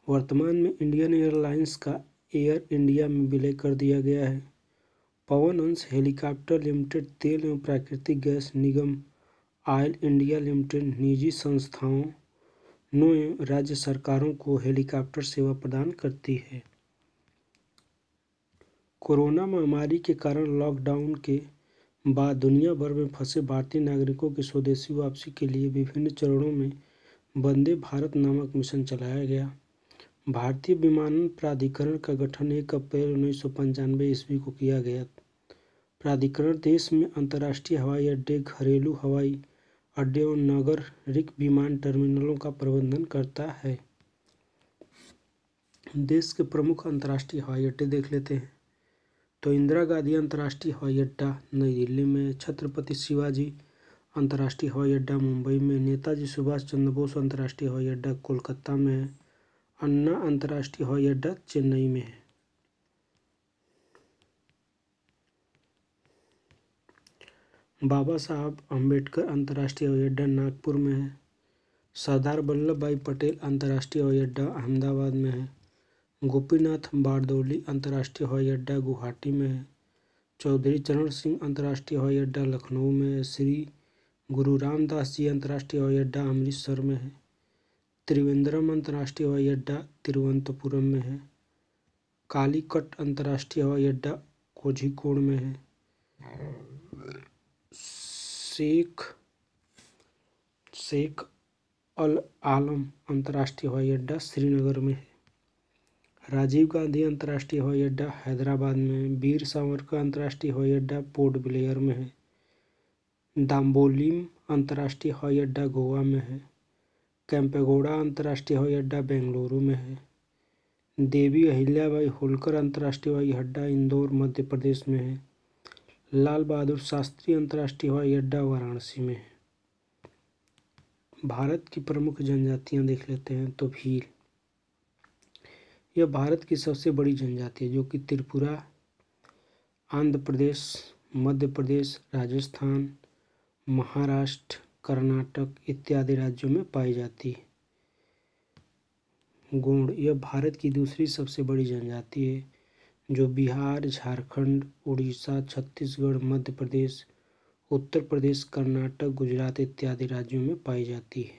वर्तमान में इंडियन एयरलाइंस का एयर इंडिया में विलय कर दिया गया है। पवन हंस हेलीकॉप्टर लिमिटेड, तेल एवं प्राकृतिक गैस निगम ऑयल इंडिया लिमिटेड निजी संस्थाओं एवं राज्य सरकारों को हेलीकॉप्टर सेवा प्रदान करती है। कोरोना महामारी के कारण लॉकडाउन के बाद दुनिया भर में फंसे भारतीय नागरिकों की स्वदेशी वापसी के लिए विभिन्न चरणों में वंदे भारत नामक मिशन चलाया गया। भारतीय विमानन प्राधिकरण का गठन 1 अप्रैल 1995 ईस्वी को किया गया। प्राधिकरण देश में अंतर्राष्ट्रीय हवाई अड्डे, घरेलू हवाई अड्डे और नागरिक विमान टर्मिनलों का प्रबंधन करता है। देश के प्रमुख अंतर्राष्ट्रीय हवाई अड्डे देख लेते हैं। तो इंदिरा गांधी अंतर्राष्ट्रीय हवाई अड्डा नई दिल्ली में, छत्रपति शिवाजी अंतर्राष्ट्रीय हवाई अड्डा मुंबई में, नेताजी सुभाष चंद्र बोस अंतर्राष्ट्रीय हवाई अड्डा कोलकाता में है, अन्ना अंतर्राष्ट्रीय हवाई अड्डा चेन्नई में है। बाबा साहब अम्बेडकर अंतर्राष्ट्रीय हवाई अड्डा नागपुर में है। सरदार वल्लभ भाई पटेल अंतर्राष्ट्रीय हवाई अड्डा अहमदाबाद में है। गोपीनाथ बारदौली अंतर्राष्ट्रीय हवाई अड्डा गुवाहाटी में है। चौधरी चरण सिंह अंतर्राष्ट्रीय हवाई अड्डा लखनऊ में है। श्री गुरु रामदास जी अंतर्राष्ट्रीय हवाई अड्डा अमृतसर में है। त्रिवेंद्रम अंतर्राष्ट्रीय हवाई अड्डा तिरुवनंतपुरम में है। कालीकट अंतर्राष्ट्रीय हवाई अड्डा कोझिकोड में है। शेख अल आलम अंतर्राष्ट्रीय हवाई अड्डा श्रीनगर में है। राजीव गांधी अंतर्राष्ट्रीय हवाई अड्डा हैदराबाद में है। वीर सावरकर अंतर्राष्ट्रीय हवाई अड्डा पोर्ट ब्लेयर में है। दाम्बोलिम अंतर्राष्ट्रीय हवाई अड्डा गोवा में है। कैंपेगौड़ा अंतर्राष्ट्रीय हवाई अड्डा बेंगलुरु में है। देवी अहिल्याबाई होलकर अंतर्राष्ट्रीय हवाई अड्डा इंदौर मध्य प्रदेश में है। लाल बहादुर शास्त्री अंतर्राष्ट्रीय हवाई अड्डा वाराणसी में है। भारत की प्रमुख जनजातियां देख लेते हैं। तो भील, यह भारत की सबसे बड़ी जनजाति है, जो कि त्रिपुरा, आंध्र प्रदेश, मध्य प्रदेश, राजस्थान, महाराष्ट्र, कर्नाटक इत्यादि राज्यों में पाई जाती है। गोंड, यह भारत की दूसरी सबसे बड़ी जनजाति है, जो बिहार, झारखंड, उड़ीसा, छत्तीसगढ़, मध्य प्रदेश, उत्तर प्रदेश, कर्नाटक, गुजरात इत्यादि राज्यों में पाई जाती है।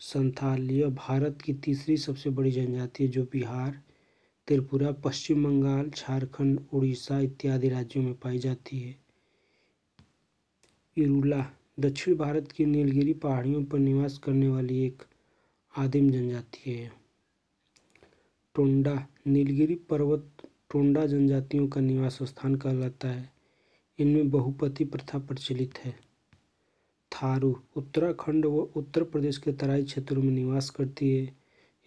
संथाल, यह भारत की तीसरी सबसे बड़ी जनजाति है, जो बिहार, त्रिपुरा, पश्चिम बंगाल, झारखंड, उड़ीसा इत्यादि राज्यों में पाई जाती है। इरूला, दक्षिण भारत की नीलगिरी पहाड़ियों पर निवास करने वाली एक आदिम जनजाति है। टोंडा, नीलगिरी पर्वत टोंडा जनजातियों का निवास स्थान कहलाता है। इनमें बहुपति प्रथा प्रचलित है। थारू, उत्तराखंड व उत्तर प्रदेश के तराई क्षेत्रों में निवास करती है।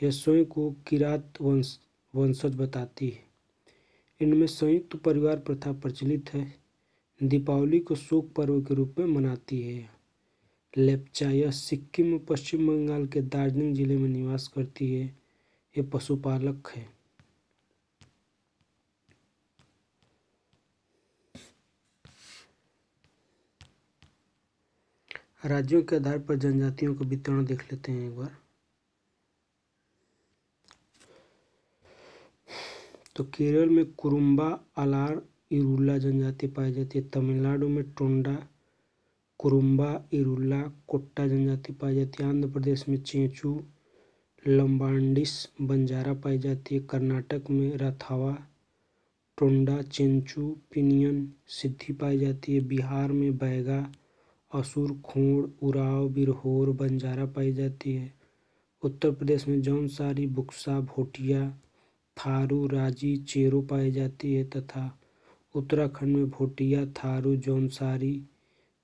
यह स्वयं को किरात वंशज बताती है। इनमें संयुक्त परिवार प्रथा प्रचलित है। दीपावली को शोक पर्व के रूप में मनाती है। लेप्चा, यह सिक्किम व पश्चिम बंगाल के दार्जिलिंग जिले में निवास करती है। यह पशुपालक है। राज्यों के आधार पर जनजातियों का वितरण देख लेते हैं एक बार। तो केरल में कुरुम्बा, अलार, इरूला जनजाति पाई जाती है। तमिलनाडु में टोंडा, कुरुम्बा, इरुला, कोट्टा जनजाति पाई जाती है। आंध्र प्रदेश में चेंचू, लंबाडिस, बंजारा पाई जाती है। कर्नाटक में राथावा, टोंडा, चेंचू, पिनियन, सिद्धि पाई जाती है। बिहार में बैगा, असुर, खोड़, उराव, बिरहोर, बंजारा पाई जाती है। उत्तर प्रदेश में जौनसारी, बुक्सा, भोटिया, थारू, राजी, चेरो पाई जाती है तथा उत्तराखंड में भोटिया, थारू, जौनसारी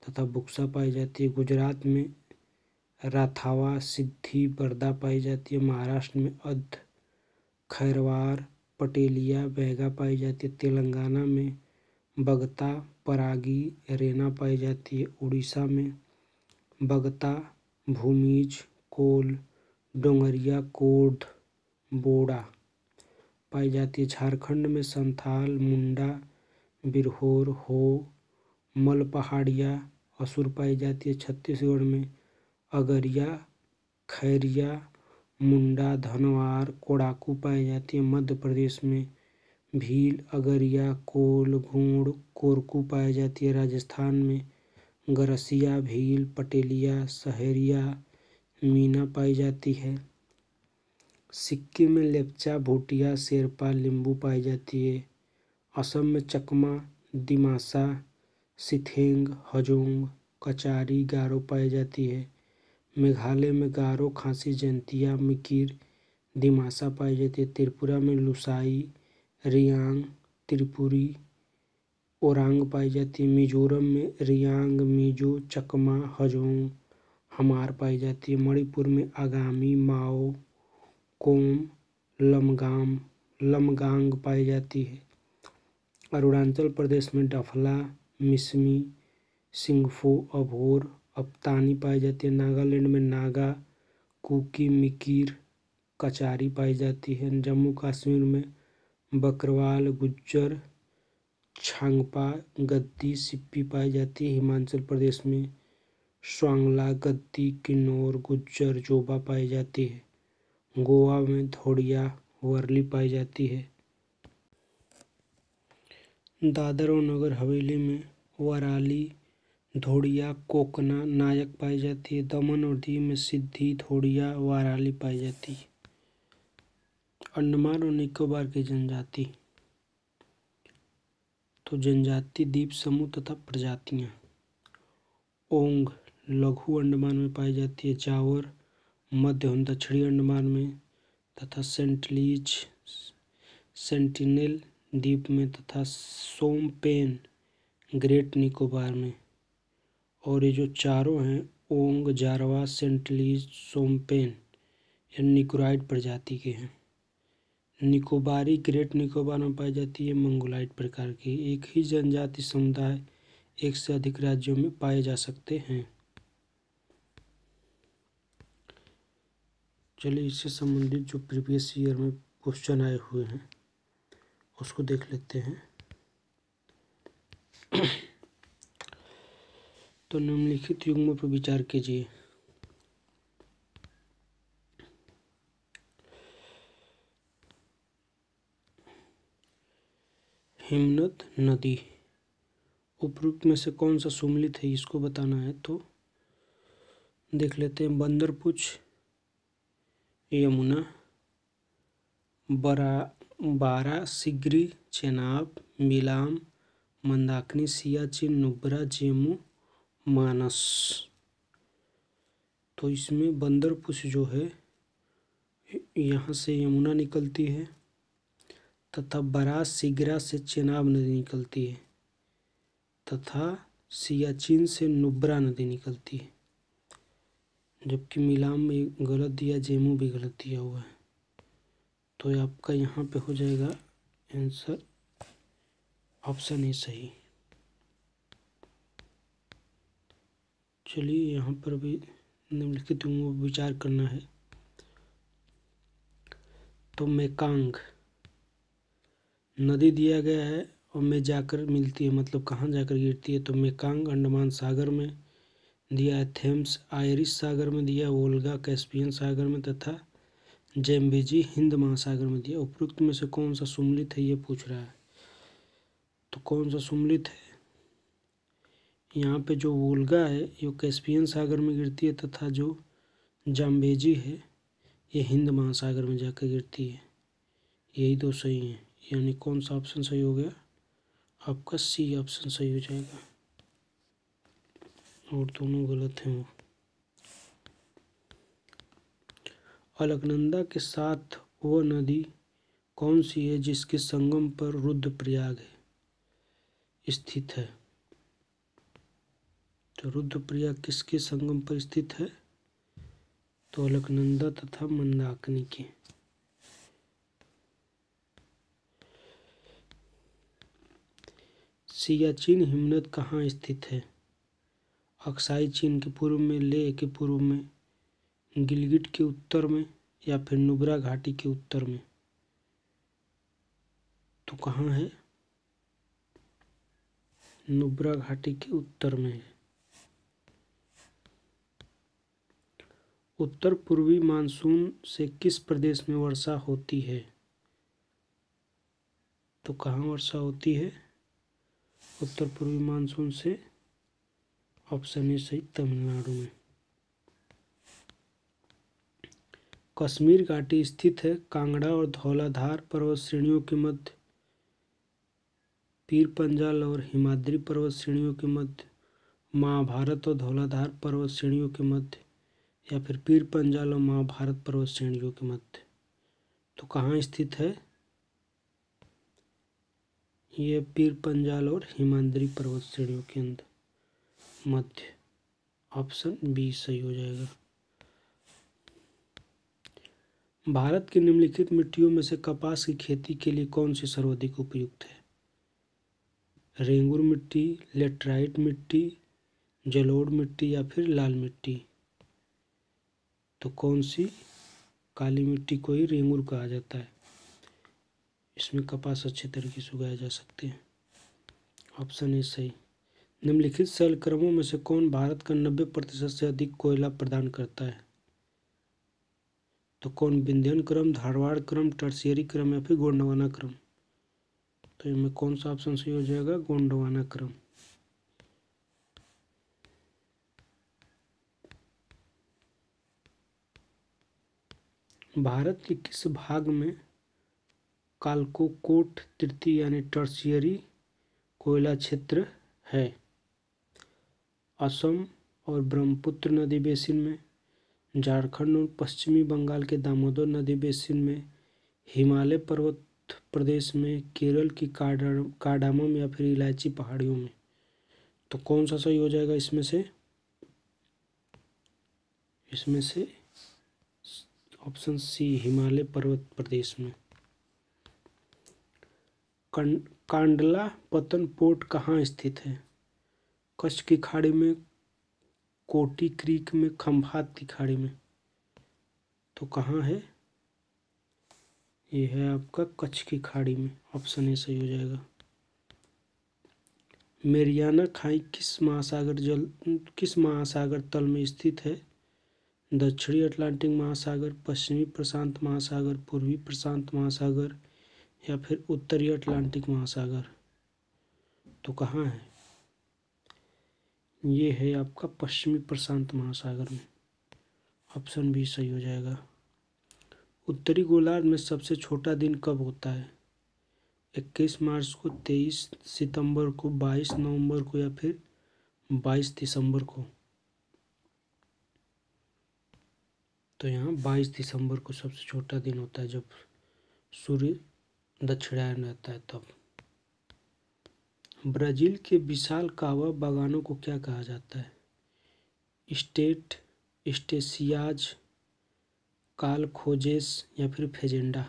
तथा बुक्सा पाई जाती है। गुजरात में राथावा, सिद्धि, बरदा पाई जाती है। महाराष्ट्र में अध, खैरवार, पटेलिया, बैगा पाई जाती है। तेलंगाना में बगता, परागी, रेना पाई जाती है। उड़ीसा में बगता, भूमिज, कोल, डोंगरिया, कोड, बोड़ा पाई जाती है। झारखंड में संथाल, मुंडा, बिरहोर, हो, मल पहाड़िया, असुर पाई जाती है। छत्तीसगढ़ में अगरिया, खैरिया, मुंडा, धनवार, कोड़ाकू पाई जाती है। मध्य प्रदेश में भील, अगरिया, कोल, घूड़, कोरकू पाई जाती है। राजस्थान में गरसिया, भील, पटेलिया, सहरिया, मीना पाई जाती है। सिक्किम में लेप्चा, भूटिया, शेरपा, लिंबू पाई जाती है। असम में चकमा, दिमासा, सिथेंग, हजोंग, कचारी, गारो पाई जाती है। मेघालय में गारो, खासी, जयंतिया, मिकिर, दिमासा पाई जाती है। त्रिपुरा में लुसाई, रियांग, त्रिपुरी, ओरांग पाई जाती है। मिजोरम में रियांग, मिजो, चकमा, हजोंग, हमार पाई जाती है। मणिपुर में आगामी, माओ, कोम, लमगांग पाई जाती है। अरुणाचल प्रदेश में डफला, मिसमी, सिंगफो, अभोर, अप्तानी पाई जाती है। नागालैंड में नागा, कुकी, मिकिर, कचारी पाई जाती है। जम्मू कश्मीर में बकरवाल, गुज्जर, छांगपा, गद्दी, सिप्पी पाई जाती है। हिमाचल प्रदेश में स्वांगला, गद्दी, किन्नौर, गुज्जर, जोबा पाई जाती है। गोवा में धोड़िया, वर्ली पाई जाती है। दादर और नगर हवेली में वराली, धोड़िया, कोकना, नायक पाई जाती है। दमन और दीव में सिद्धि, धोड़िया, वाराली पाई जाती है। अंडमान और निकोबार की जनजाति, तो जनजाति, द्वीप समूह तथा प्रजातियां। ओंग लघु अंडमान में पाई जाती है। जावर मध्य एवं दक्षिणी अंडमान में तथा सेंटलीज, सेंटिनेल द्वीप में तथा सोमपेन ग्रेट निकोबार में। और ये जो चारों हैं ओंग, जारवा, सेंटलीज, सोमपेन, ये निकोराइड प्रजाति के हैं। निकोबारी ग्रेट निकोबार में पाई जाती है मंगोलाइड प्रकार की। एक ही जनजाति समुदाय एक से अधिक राज्यों में पाए जा सकते हैं। चलिए इससे संबंधित जो प्रीवियस ईयर में क्वेश्चन आए हुए हैं उसको देख लेते हैं। तो निम्नलिखित युग्मों पर विचार कीजिए। हिमनद नदी उपरोक्त में से कौन सा सुमेलित है, इसको बताना है। तो देख लेते हैं। बंदरपुछ, यमुना, बारा, सिगरी, चेनाब, मिलाम, मंदाकिनी, सियाचिन, नुब्रा, जेमू, मानस। तो इसमें बंदरपुछ जो है यहाँ से यमुना निकलती है तथा बरा सिगरा से चेनाब नदी निकलती है तथा सियाचिन से नुब्रा नदी निकलती है। जबकि मिलाम में गलत दिया, जेमू भी गलत दिया हुआ है। तो आपका यहाँ पे हो जाएगा आंसर ऑप्शन ए सही। चलिए यहाँ पर भी निम्नलिखित विचार करना है। तो मेकांग नदी दिया गया है और में जाकर मिलती है, मतलब कहाँ जाकर गिरती है। तो मेकांग अंडमान सागर में दिया है, थेम्स आयरिश सागर में दिया, वोल्गा कैस्पियन सागर में तथा जेम्बेजी हिंद महासागर में दिया। उपरोक्त में से कौन सा सुमेलित है ये पूछ रहा है। तो कौन सा सुमेलित है, यहाँ पे जो वोल्गा है ये कैस्पियन सागर में गिरती है तथा जो जाम्बेजी है ये हिंद महासागर में जाकर गिरती है। यही दो सही हैं, यानी कौन सा ऑप्शन सही हो गया? आपका सी ऑप्शन सही हो जाएगा, और दोनों गलत हैं। वो अलकनंदा के साथ वह नदी कौन सी है जिसके संगम पर रुद्रप्रयाग स्थित है? तो रुद्रप्रयाग किसके संगम पर स्थित है? तो अलकनंदा तथा मंदाकिनी के। सियाचिन हिमनद कहाँ स्थित है? अक्साई चीन के पूर्व में, लेह के पूर्व में, गिलगिट के उत्तर में, या फिर नुब्रा घाटी के उत्तर में? तो कहाँ है? नुब्रा घाटी के उत्तर में है। उत्तर पूर्वी मानसून से किस प्रदेश में वर्षा होती है? तो कहाँ वर्षा होती है उत्तर पूर्वी मानसून से? ऑप्शन ए सही, तमिलनाडु में। कश्मीर घाटी स्थित है कांगड़ा और धौलाधार पर्वत श्रेणियों के मध्य, पीर पंजाल और हिमाद्री पर्वत श्रेणियों के मध्य, महाभारत और धौलाधार पर्वत श्रेणियों के मध्य, या फिर पीर पंजाल और महाभारत पर्वत श्रेणियों के मध्य? तो कहाँ स्थित है ये? पीर पंजाल और हिमाद्री पर्वत श्रेणियों के अंदर मध्य। ऑप्शन बी सही हो जाएगा। भारत की निम्नलिखित मिट्टियों में से कपास की खेती के लिए कौन सी सर्वाधिक उपयुक्त है? रेंगुर मिट्टी, लेटराइट मिट्टी, जलोढ़ मिट्टी, या फिर लाल मिट्टी? तो कौन सी? काली मिट्टी को ही रेंगुर कहा जाता है। इसमें कपास अच्छे तरीके से उगाए जा सकते हैं। ऑप्शन ए सही। निम्नलिखित शैलक्रमों में से कौन भारत का 90% से अधिक कोयला प्रदान करता है? तो कौन? विंध्यन क्रम, धारवाड़ क्रम, टर्शियरी क्रम, या फिर गोंडवाना क्रम? तो इनमें कौन सा ऑप्शन सही हो जाएगा? गोंडवाना क्रम। भारत के किस भाग में कालकोकोट तृतीय यानी टर्शियरी कोयला क्षेत्र है? असम और ब्रह्मपुत्र नदी बेसिन में, झारखंड और पश्चिमी बंगाल के दामोदर नदी बेसिन में, हिमालय पर्वत प्रदेश में, केरल की कार्डामम या फिर इलायची पहाड़ियों में? तो कौन सा सही हो जाएगा इसमें से? इसमें से ऑप्शन सी, हिमालय पर्वत प्रदेश में। कांडला पतन पोर्ट कहाँ स्थित है? कच्छ की खाड़ी में, कोटी क्रीक में, खंभात की खाड़ी में? तो कहाँ है ये? है आपका कच्छ की खाड़ी में। ऑप्शन ए सही हो जाएगा। मेरियाना खाई किस महासागर तल में स्थित है? दक्षिणी अटलांटिक महासागर, पश्चिमी प्रशांत महासागर, पूर्वी प्रशांत महासागर, या फिर उत्तरी अटलांटिक महासागर? तो कहाँ है ये? है आपका पश्चिमी प्रशांत महासागर में। ऑप्शन बी सही हो जाएगा। उत्तरी गोलार्ध में सबसे छोटा दिन कब होता है? 21 मार्च को, 23 सितंबर को, 22 नवंबर को, या फिर 22 दिसंबर को? तो यहाँ 22 दिसंबर को सबसे छोटा दिन होता है, जब सूर्य दक्षिणायन रहता है तब। ब्राज़ील के विशाल कावा बागानों को क्या कहा जाता है? स्टेट, स्टेसियाज, काल खोजेस, या फिर फेजेंडा?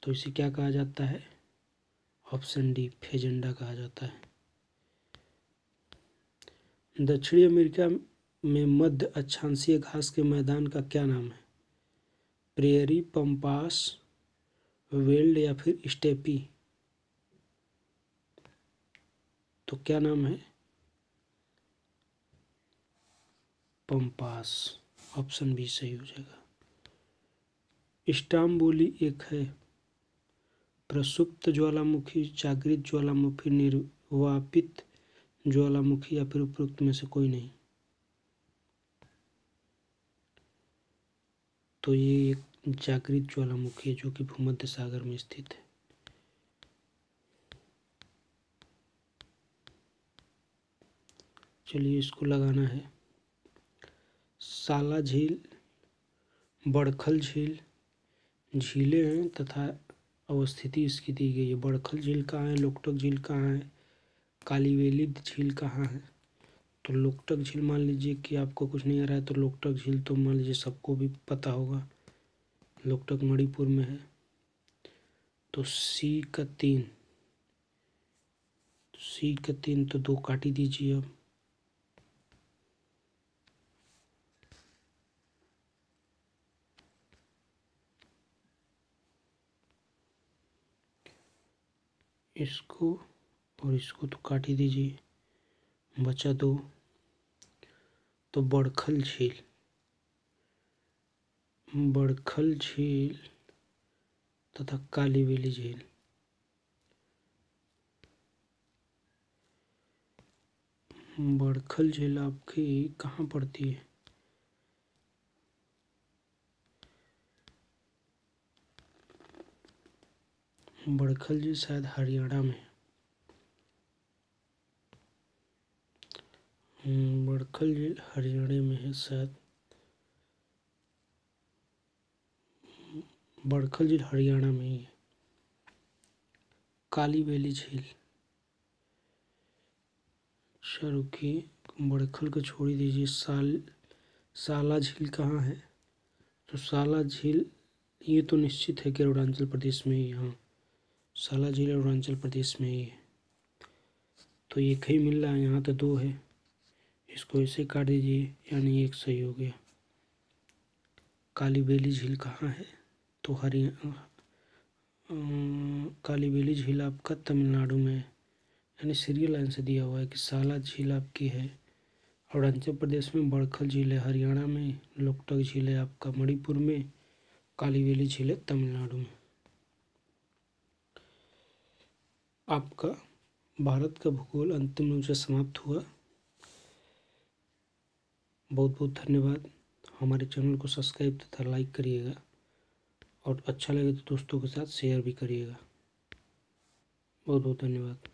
तो इसे क्या कहा जाता है? ऑप्शन डी, फेजेंडा कहा जाता है। दक्षिणी अमेरिका में मध्य अक्षांशीय घास के मैदान का क्या नाम है? प्रेयरी, पंपास, वेल्ड, या फिर स्टेपी? तो क्या नाम है? पंपास। ऑप्शन बी सही हो जाएगा। स्टाम्बोली एक है प्रसुप्त ज्वालामुखी, जागृत ज्वालामुखी, निर्वापित ज्वालामुखी या फिर उपरोक्त में से कोई नहीं। तो ये एक जागृत ज्वालामुखी है जो कि भूमध्य सागर में स्थित है। चलिए इसको लगाना है। साला झील, बड़खल झील झीलें हैं तथा अवस्थिति इसकी दी गई है। बड़खल झील कहाँ है, लोकटक झील कहाँ है, कालीवेली झील कहाँ है। तो लोकटक झील मान लीजिए कि आपको कुछ नहीं आ रहा है तो लोकटक झील तो मान लीजिए सबको भी पता होगा, लोकटक मणिपुर में है। तो सी का 3 तो 2 काटी दीजिए। अब इसको और इसको तो काट ही दीजिए, बचा 2। तो बड़खल झील तथा कालीवेली झील। बड़खल झील आपकी कहाँ पड़ती है, बड़खल झील शायद हरियाणा में है। बड़खल झील हरियाणा में है शायद। बड़खल झील हरियाणा में ही है। कालीवेली झील, अच्छा रुकिए, बड़खल को छोड़ ही दीजिए। साला झील कहाँ है, तो साला झील ये तो निश्चित है कि अरुणाचल प्रदेश में ही, हाँ साला झील अरुणाचल प्रदेश में ही है। तो एक ही मिल रहा है, यहाँ तो 2 है, इसको ऐसे काट दीजिए, यानी 1 सही हो गया। कालीवेली झील कहाँ है, तो कालीवेली झील आपका तमिलनाडु में है। यानी सीरियल लाइन से दिया हुआ है कि साला झील आपकी है अरुणाचल प्रदेश में, बड़खल झील है हरियाणा में, लोकटक झील है आपका मणिपुर में, कालीवेली झील है तमिलनाडु में। आपका भारत का भूगोल अंतिम रूप से समाप्त हुआ। बहुत बहुत धन्यवाद। हमारे चैनल को सब्सक्राइब तथा लाइक करिएगा और अच्छा लगे तो दोस्तों के साथ शेयर भी करिएगा। बहुत बहुत धन्यवाद।